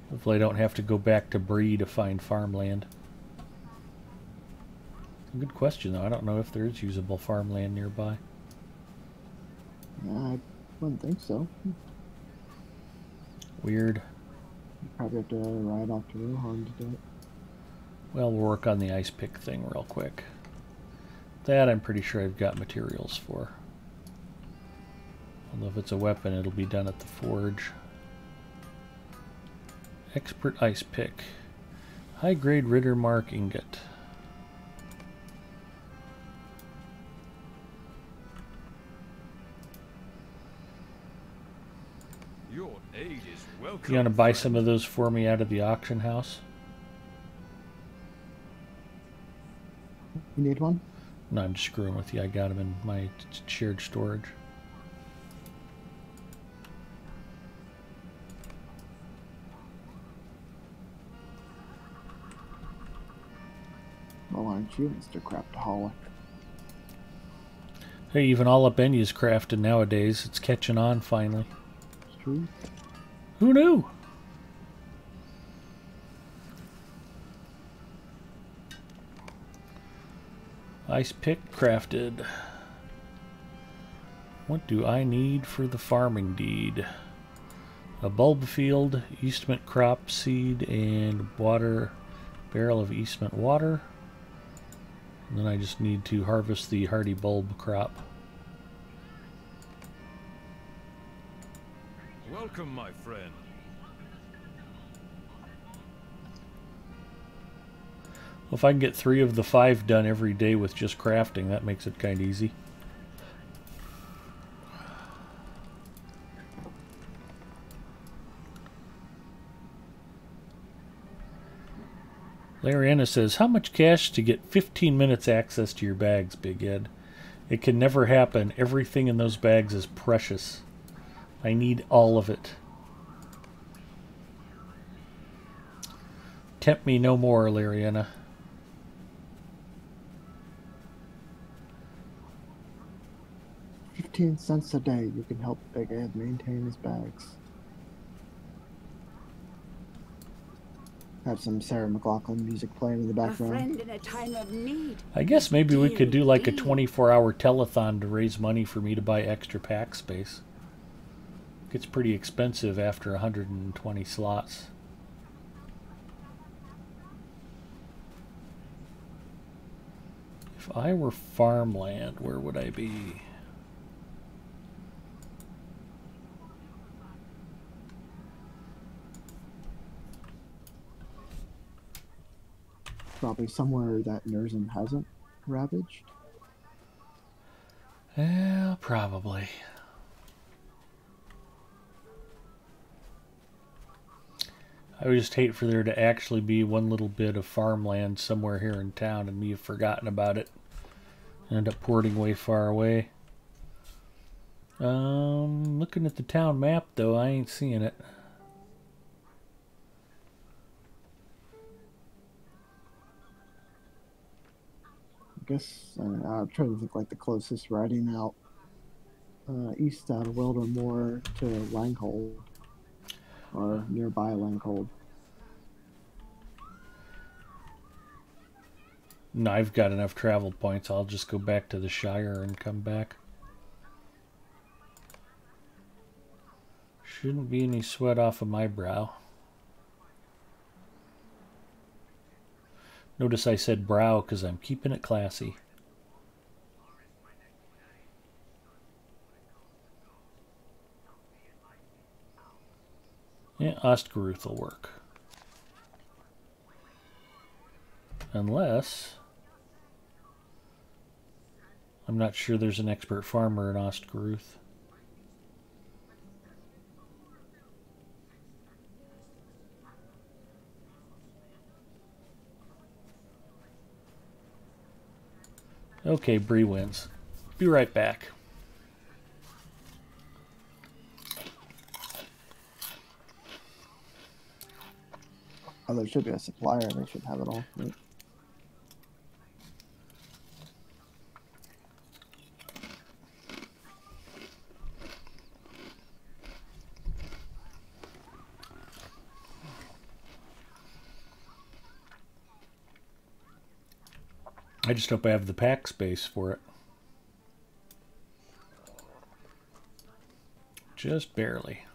Hopefully I don't have to go back to Bree to find farmland. Good question though. I don't know if there is usable farmland nearby. I wouldn't think so. Weird. You probably have to ride off to Rohan to do it. Well, we'll work on the ice pick thing real quick. That I'm pretty sure I've got materials for. Although if it's a weapon, it'll be done at the forge. Expert ice pick. High grade Ritter Mark ingot. Your aid is welcome. You want to buy friend. some of those for me out of the auction house? You need one? No, I'm just screwing with you. I got them in my shared storage. Well, aren't you, Mr. Craftaholic? Hey, even all up Enya's crafted nowadays. It's catching on finally. It's true. Who knew? Ice pick crafted. What do I need for the farming deed? A bulb field, Eastment crop seed, and water, barrel of Eastment water. And then I just need to harvest the hardy bulb crop. Welcome, my friend. Well, if I can get 3 of the 5 done every day with just crafting, that makes it kind of easy. Lariana says, how much cash to get 15 minutes access to your bags, Big Ed? It can never happen. Everything in those bags is precious. I need all of it. Tempt me no more, Lariana. $0.15 a day. You can help Big Ed maintain his bags. Have some Sarah McLachlan music playing in the A background. friend in a time of need. I guess maybe we could do like a Indeed. 24-hour telethon to raise money for me to buy extra pack space. Gets pretty expensive after 120 slots. If I were farmland, where would I be? Probably somewhere that Nurzim hasn't ravaged. Yeah, probably. I would just hate for there to actually be one little bit of farmland somewhere here in town and me have forgotten about it. End up porting way far away. Looking at the town map though, I ain't seeing it. I guess I'm trying to think like the closest riding out east out of Wildermore to Langhold or nearby Langhold. No, I've got enough travel points. I'll just go back to the Shire and come back. Shouldn't be any sweat off of my brow. Notice I said brow because I'm keeping it classy. Yeah, Ostgaruth will work. Unless... I'm not sure there's an expert farmer in Ostgaruth. Okay, Bree wins. Be right back. Oh, there should be a supplier. They should have it all. Right? I just hope I have the pack space for it. Just barely.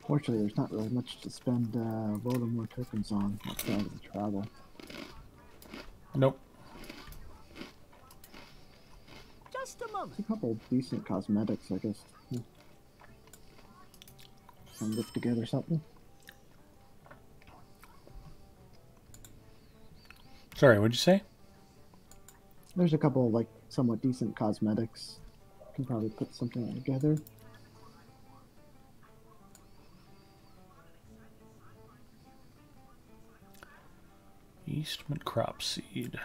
Fortunately, there's not really much to spend loading more tokens on outside of the travel. Nope. Just a moment. There's a couple decent cosmetics, I guess. And whip together something. Sorry, what'd you say? There's a couple like somewhat decent cosmetics. Can probably put something together. Eastman crop seed.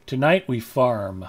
Tonight we farm.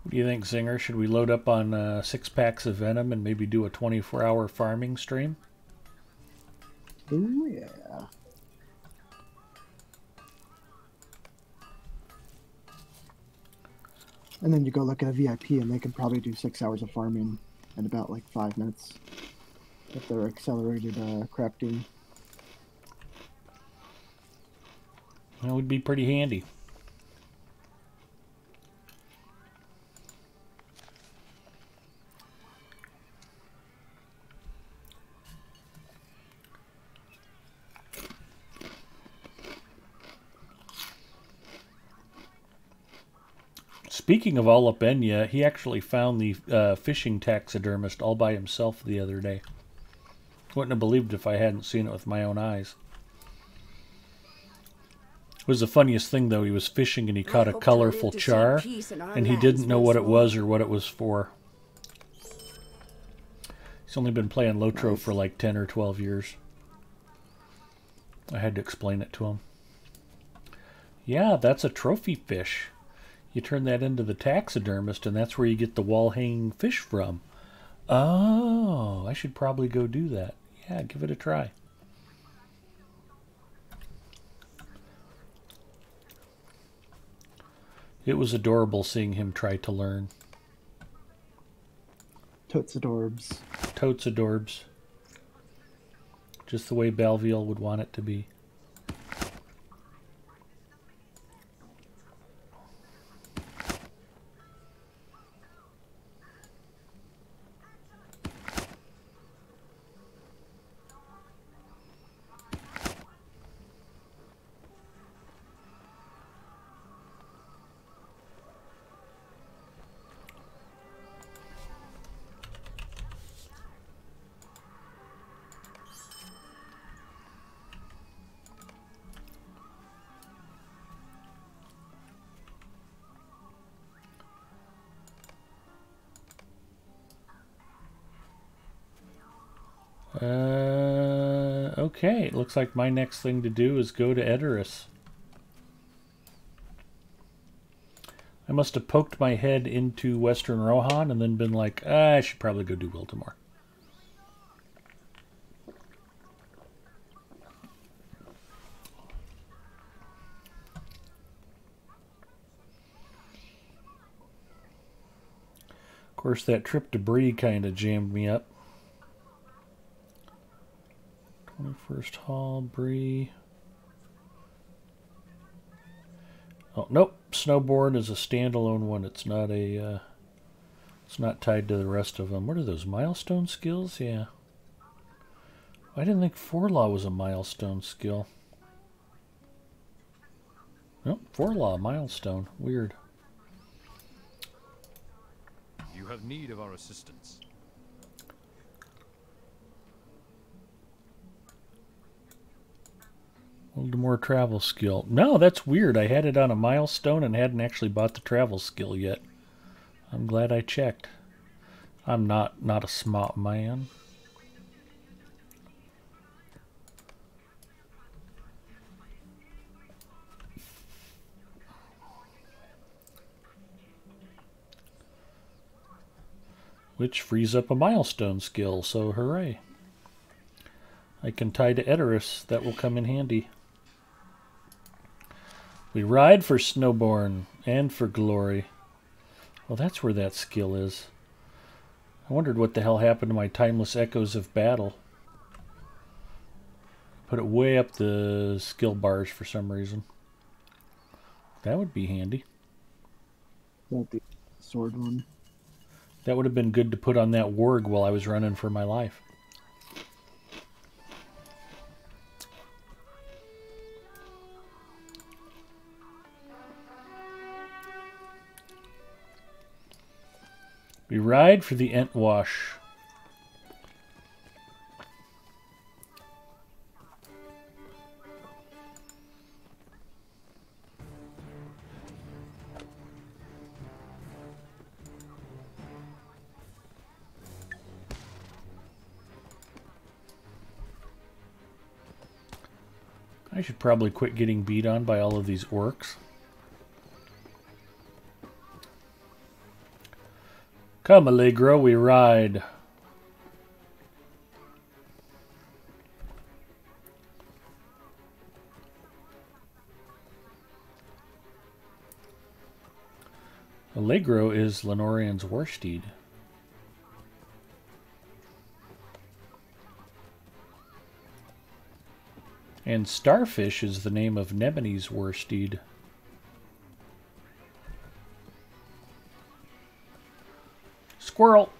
What do you think, Zinger? Should we load up on 6 packs of Venom and maybe do a 24-hour farming stream? Ooh, yeah. And then you go look at a VIP and they can probably do 6 hours of farming in about like 5 minutes. If they're accelerated crafting. That would be pretty handy. Speaking of Alapenya, he actually found the fishing taxidermist all by himself the other day. Wouldn't have believed if I hadn't seen it with my own eyes. It was the funniest thing, though. He was fishing and he caught a colorful char, and he didn't know what it was or what it was for. He's only been playing Lotro for like 10 or 12 years. I had to explain it to him. Yeah, that's a trophy fish. You turn that into the taxidermist, and that's where you get the wall-hanging fish from. Oh, I should probably go do that. Yeah, give it a try. It was adorable seeing him try to learn. Totes adorbs. Totes adorbs. Just the way Balviel would want it to be. Okay, it looks like my next thing to do is go to Edoras. I must have poked my head into Western Rohan and then been like, I should probably go do Wiltamore. Of course, that trip to Bree kind of jammed me up. 21st Hall, Bree. Oh, nope. Snowboard is a standalone one. It's not a, it's not tied to the rest of them. What are those, milestone skills? Yeah. I didn't think Forelaw was a milestone skill. Nope, Forelaw, milestone. Weird. You have need of our assistance. More travel skill. No, that's weird. I had it on a milestone and hadn't actually bought the travel skill yet. I'm glad I checked. I'm not a smart man. Which frees up a milestone skill, so hooray. I can tie to Edoras. That will come in handy. We ride for Snowborn and for glory. Well, that's where that skill is. I wondered what the hell happened to my Timeless Echoes of Battle. Put it way up the skill bars for some reason. That would be handy. Not the sword one. That would have been good to put on that warg while I was running for my life. We ride for the Entwash. I should probably quit getting beat on by all of these orcs. Come, Allegro, we ride. Allegro is Lenorian's warsteed. And Starfish is the name of Nebony's warsteed. Squirrel!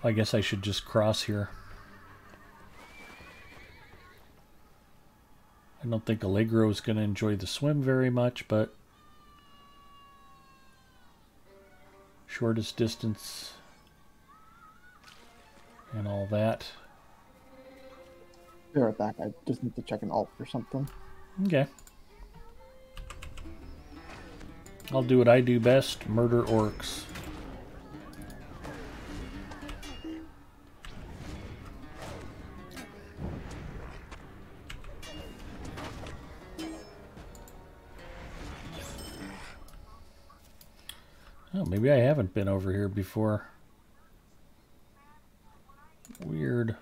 I guess I should just cross here. I don't think Allegro is going to enjoy the swim very much, but shortest distance and all that. Be right back. I just need to check an alt or something. Okay. I'll do what I do best, murder orcs. Oh, maybe I haven't been over here before. Weird.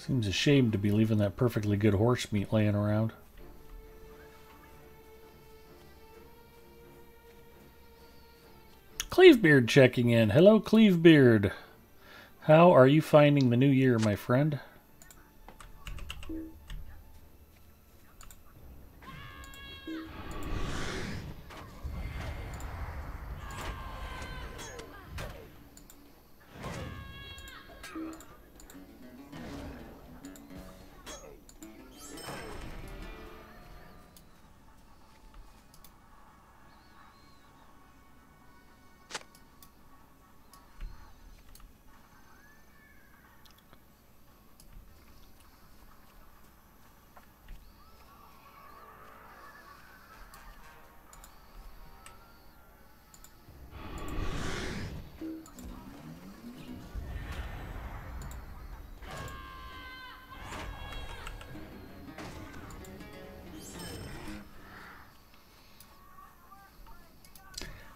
Seems a shame to be leaving that perfectly good horse meat laying around. Cleavebeard checking in. Hello, Cleavebeard. How are you finding the new year, my friend?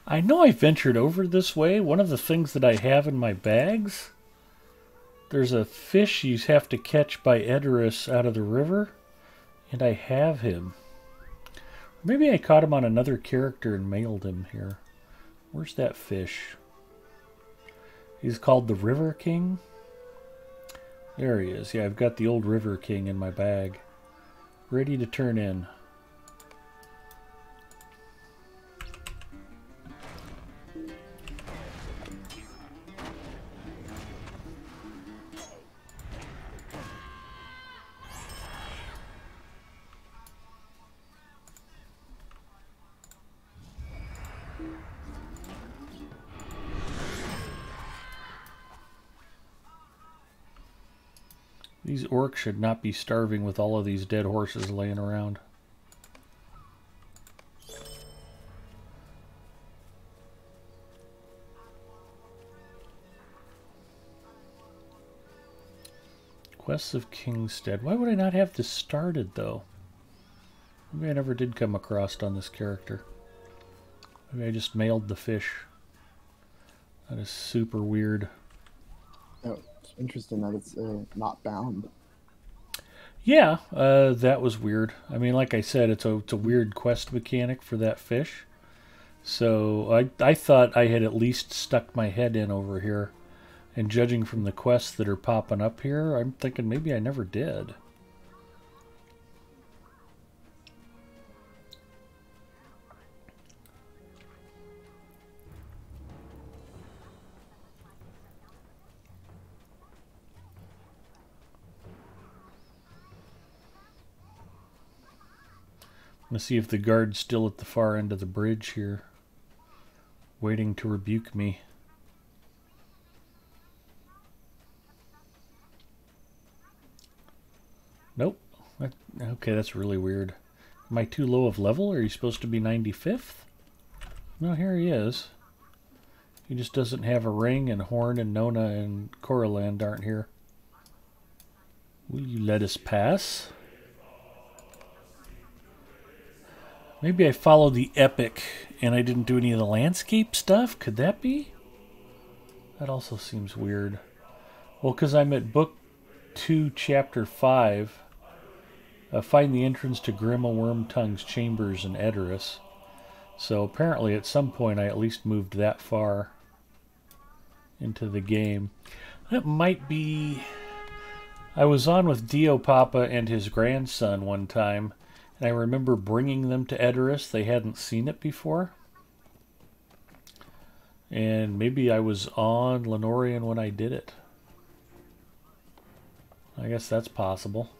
I know I ventured over this way. One of the things that I have in my bags, there's a fish you have to catch by Edoras out of the river, and I have him. Maybe I caught him on another character and mailed him here. Where's that fish? He's called the River King. There he is. Yeah, I've got the old River King in my bag, ready to turn in. These orcs should not be starving with all of these dead horses laying around. Quests of Kingstead. Why would I not have this started, though? Maybe I never did come across on this character. Maybe I just mailed the fish. That is super weird. Oh, it's interesting that it's not bound. Yeah, that was weird. I mean, like I said, it's a weird quest mechanic for that fish. So I thought I had at least stuck my head in over here. And judging from the quests that are popping up here, I'm thinking maybe I never did. Let's see if the guard's still at the far end of the bridge here, waiting to rebuke me. Nope. Okay, that's really weird. Am I too low of level? Are you supposed to be 95th? No, here he is. He just doesn't have a ring, and Horn and Nona and Coraland aren't here. Will you let us pass? Maybe I followed the epic and I didn't do any of the landscape stuff? Could that be? That also seems weird. Well, because I'm at book 2, chapter 5. Find the entrance to Grima Wormtongue's chambers in Edoras. So apparently at some point I at least moved that far into the game. That might be... I was on with Dio Papa and his grandson one time, and I remember bringing them to Edoras. They hadn't seen it before. And maybe I was on Lenorian when I did it. I guess that's possible.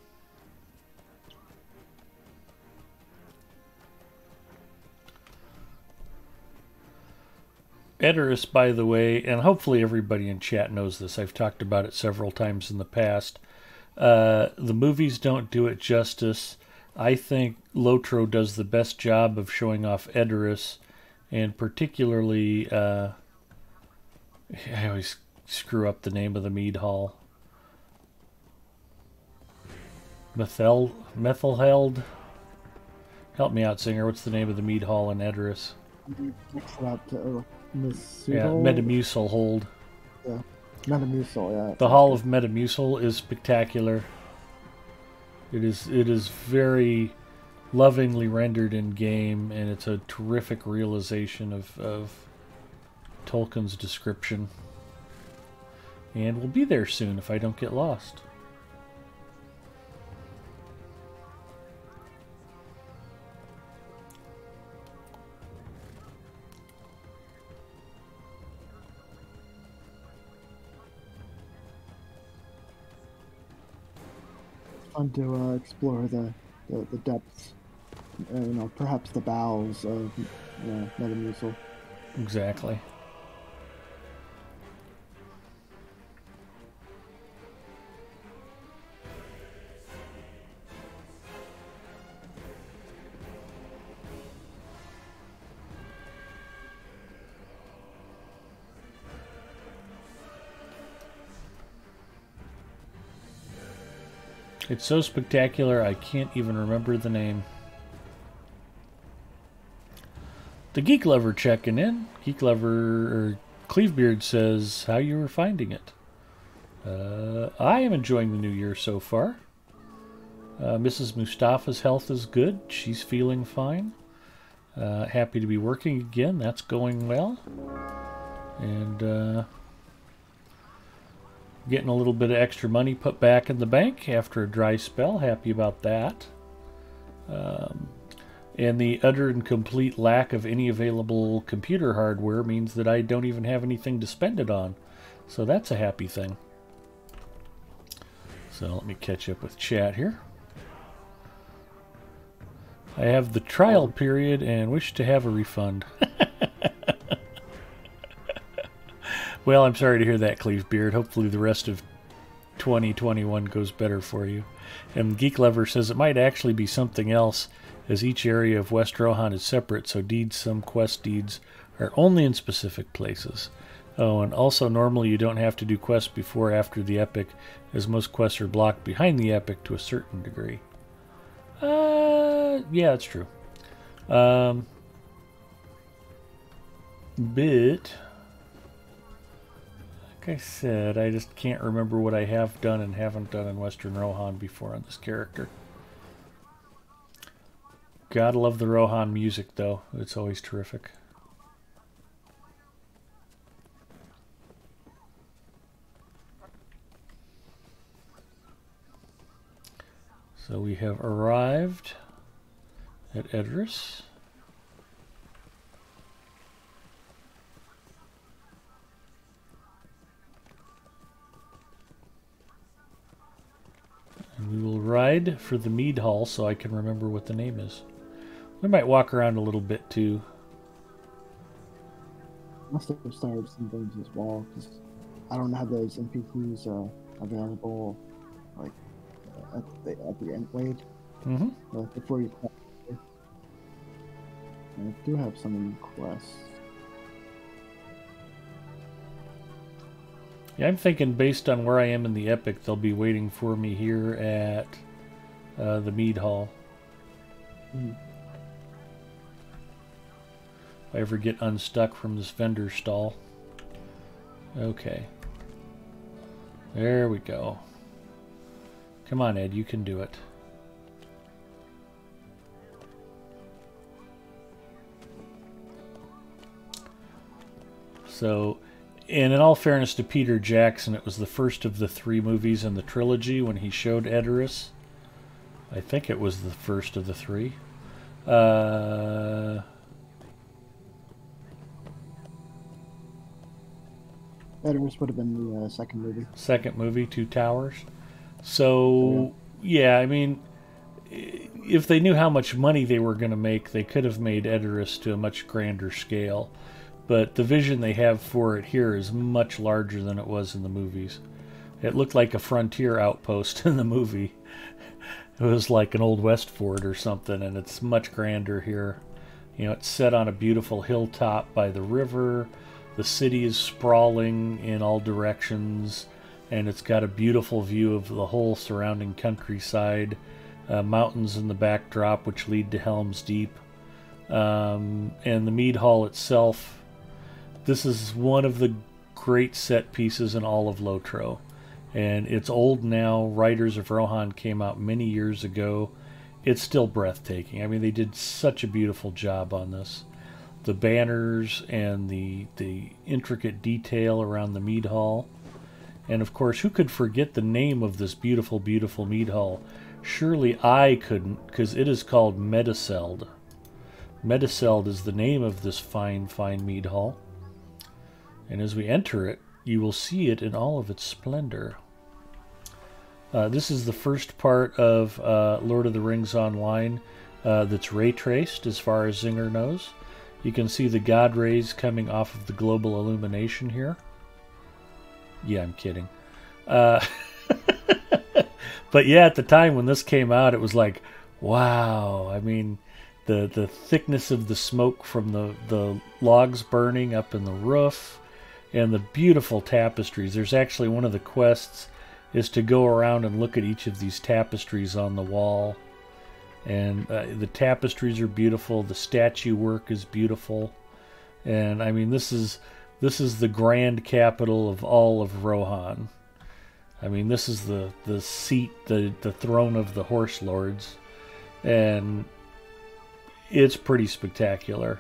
Edoras, by the way, and hopefully everybody in chat knows this, I've talked about it several times in the past, the movies don't do it justice. I think Lotro does the best job of showing off Edoras, and particularly, I always screw up the name of the mead hall. Methelheld? Help me out, Singer. What's the name of the mead hall in Edoras? Mix it up to Yeah, Metamucil Hold. Yeah. Metamucil, yeah. The Hall of Metamucil is spectacular. It is very lovingly rendered in game, and it's a terrific realization of Tolkien's description. And we'll be there soon if I don't get lost. Fun to explore the depths, you know, perhaps the bowels of Metamucil. Exactly. It's so spectacular, I can't even remember the name. The Geek Lover checking in. Geek Lover, or Cleavebeard says, how you were finding it. I am enjoying the new year so far. Mrs. Mustafa's health is good. She's feeling fine. Happy to be working again. That's going well. And getting a little bit of extra money put back in the bank after a dry spell. Happy about that. And the utter and complete lack of any available computer hardware means that I don't even have anything to spend it on. So that's a happy thing. So let me catch up with chat here. I have the trial period and wish to have a refund. Well, I'm sorry to hear that, Cleavebeard. Hopefully the rest of 2021 goes better for you. And Geek Lover says it might actually be something else, as each area of West Rohan is separate, so some quest deeds are only in specific places. Oh, and also normally you don't have to do quests before or after the epic, as most quests are blocked behind the epic to a certain degree. Yeah, that's true. But like I said, I just can't remember what I have done and haven't done in Western Rohan before on this character. Gotta love the Rohan music, though. It's always terrific. So we have arrived at Edris. And we will ride for the mead hall so I can remember what the name is. We might walk around a little bit too. Must have started some things as well, because I don't have those NPCs available like at the end wave. Before you quest. I do have some quests. Yeah, I'm thinking based on where I am in the epic, they'll be waiting for me here at the mead hall. If I ever get unstuck from this vendor stall. Okay. There we go. Come on, Ed, you can do it. So, and in all fairness to Peter Jackson, it was the first of the 3 movies in the trilogy when he showed Edoras. I think it was the first of the 3. Edoras would have been the second movie. Second movie, Two Towers. So, yeah, I mean, if they knew how much money they were going to make, they could have made Edoras to a much grander scale. But the vision they have for it here is much larger than it was in the movies. It looked like a frontier outpost in the movie. It was like an Old West fort or something, and it's much grander here. You know, it's set on a beautiful hilltop by the river. The city is sprawling in all directions, and it's got a beautiful view of the whole surrounding countryside. Mountains in the backdrop, which lead to Helm's Deep. And the mead hall itself, this is one of the great set pieces in all of Lotro. And it's old now. Riders of Rohan came out many years ago. It's still breathtaking. I mean, they did such a beautiful job on this. The banners and the intricate detail around the mead hall. And of course, who could forget the name of this beautiful, beautiful mead hall? Surely I couldn't, because it is called Mediseld. Mediseld is the name of this fine, fine mead hall. And as we enter it, you will see it in all of its splendor. This is the first part of Lord of the Rings Online that's ray traced, as far as Zinger knows. You can see the god rays coming off of the global illumination here. Yeah, I'm kidding. But yeah, at the time when this came out, it was like, wow. I mean, the thickness of the smoke from the logs burning up in the roof, and the beautiful tapestries. There's actually one of the quests is to go around and look at each of these tapestries on the wall. And the tapestries are beautiful. The statue work is beautiful. And I mean, this is the grand capital of all of Rohan. I mean, this is the seat, the throne of the horse lords. And it's pretty spectacular.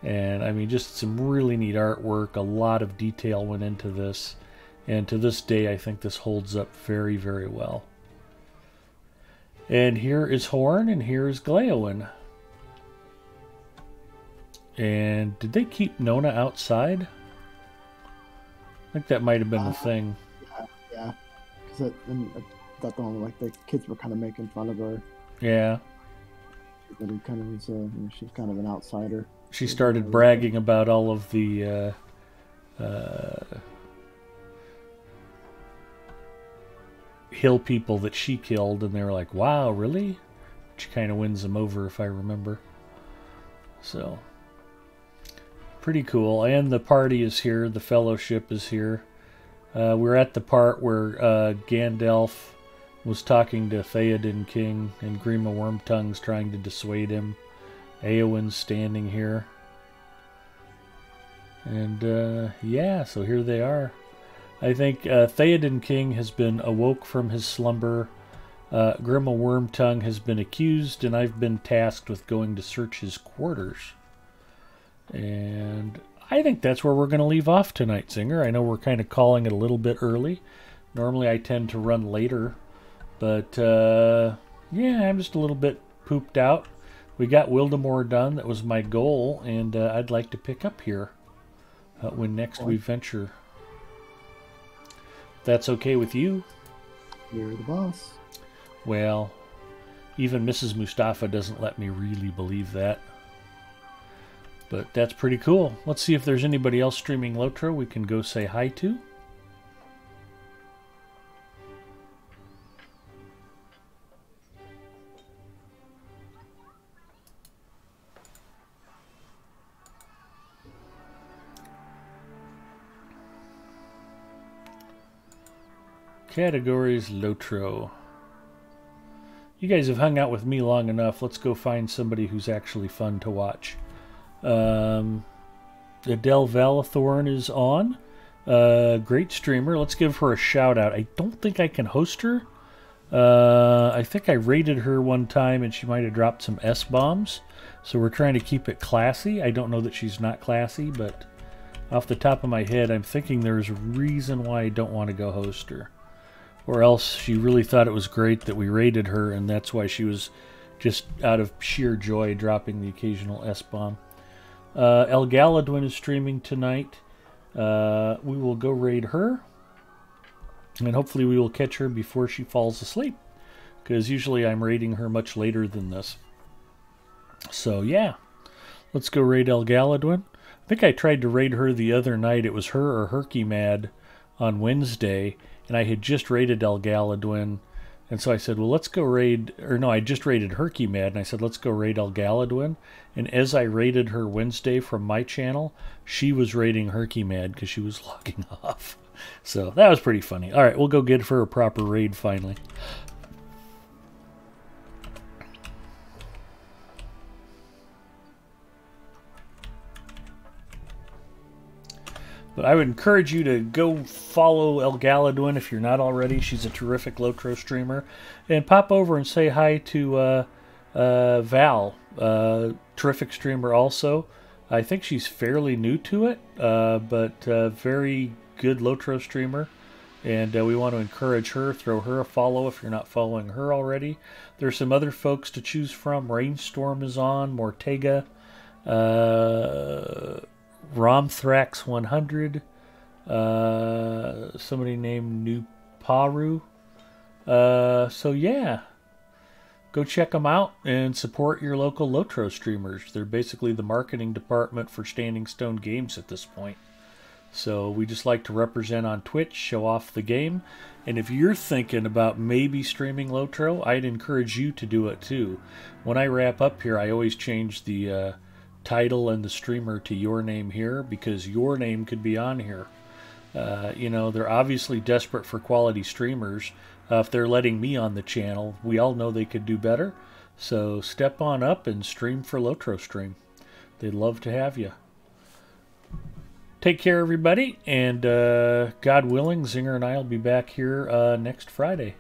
And I mean, just some really neat artwork. A lot of detail went into this. And to this day, I think this holds up very, very well. And here is Horn, and here is Gleowen. And did they keep Nona outside? I think that might have been the thing. Yeah. Because that one, like, the kids were kind of making fun of her. Yeah. But it kind of was, she's kind of an outsider. She started bragging about all of the hill people that she killed, and they were like, wow, really? She kind of wins them over, if I remember. So, pretty cool. And the party is here. The fellowship is here. We're at the part where Gandalf was talking to Theoden King, and Grima Wormtongue's trying to dissuade him. Eowyn's standing here. And, yeah, so here they are. I think Theoden King has been awoke from his slumber. Grima Wormtongue has been accused, and I've been tasked with going to search his quarters. And I think that's where we're going to leave off tonight, Zinger. I know we're kind of calling it a little bit early. Normally I tend to run later. But, yeah, I'm just a little bit pooped out. We got Wildemore done. That was my goal, and I'd like to pick up here when next we venture. That's okay with you? You're the boss. Well, even Mrs. Mustafa doesn't let me really believe that. But that's pretty cool. Let's see if there's anybody else streaming Lotro we can go say hi to. Categories Lotro. You guys have hung out with me long enough. Let's go find somebody who's actually fun to watch. Adele Valathorn is on. Great streamer. Let's give her a shout out. I don't think I can host her. I think I rated her one time and she might have dropped some S-bombs. So we're trying to keep it classy. I don't know that she's not classy, but off the top of my head, I'm thinking there's a reason why I don't want to go host her. Or else she really thought it was great that we raided her, and that's why she was just out of sheer joy dropping the occasional S-bomb. El Galadwin is streaming tonight. We will go raid her, and hopefully we will catch her before she falls asleep, because usually I'm raiding her much later than this. So yeah, let's go raid El Galadwin. I think I tried to raid her the other night. It was her or Herky Mad on Wednesday, and I had just raided El Galadwin, and so I said, well, let's go raid, or no, I just raided Herky Mad, and I said, let's go raid El Galadwin, and as I raided her Wednesday from my channel, she was raiding Herky Mad because she was logging off. So that was pretty funny. All right, we'll go get her a proper raid finally. But I would encourage you to go follow El Galadwin if you're not already. She's a terrific Lotro streamer. And pop over and say hi to Val, terrific streamer also. I think she's fairly new to it, but very good Lotro streamer. And we want to encourage her. Throw her a follow if you're not following her already. There's some other folks to choose from. Rainstorm is on. Mortega. Romthrax 100. Somebody named Nuparu. So yeah. Go check them out and support your local Lotro streamers. They're basically the marketing department for Standing Stone Games at this point. So we just like to represent on Twitch, show off the game. And if you're thinking about maybe streaming Lotro, I'd encourage you to do it too. When I wrap up here, I always change the title and the streamer to your name here, because your name could be on here. You know, they're obviously desperate for quality streamers. If they're letting me on the channel, we all know they could do better. So step on up and stream for Lotro Stream. They'd love to have you. Take care, everybody, and God willing, Zinger and I will be back here next Friday.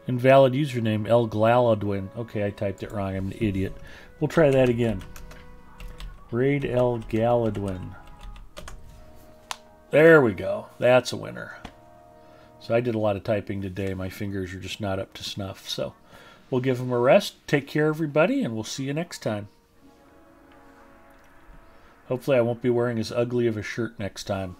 Invalid username, El Galadwin. Okay, I typed it wrong. I'm an idiot. We'll try that again. Raid El Galadwin. There we go. That's a winner. So I did a lot of typing today. My fingers are just not up to snuff. So we'll give them a rest. Take care, everybody, and we'll see you next time. Hopefully I won't be wearing as ugly of a shirt next time.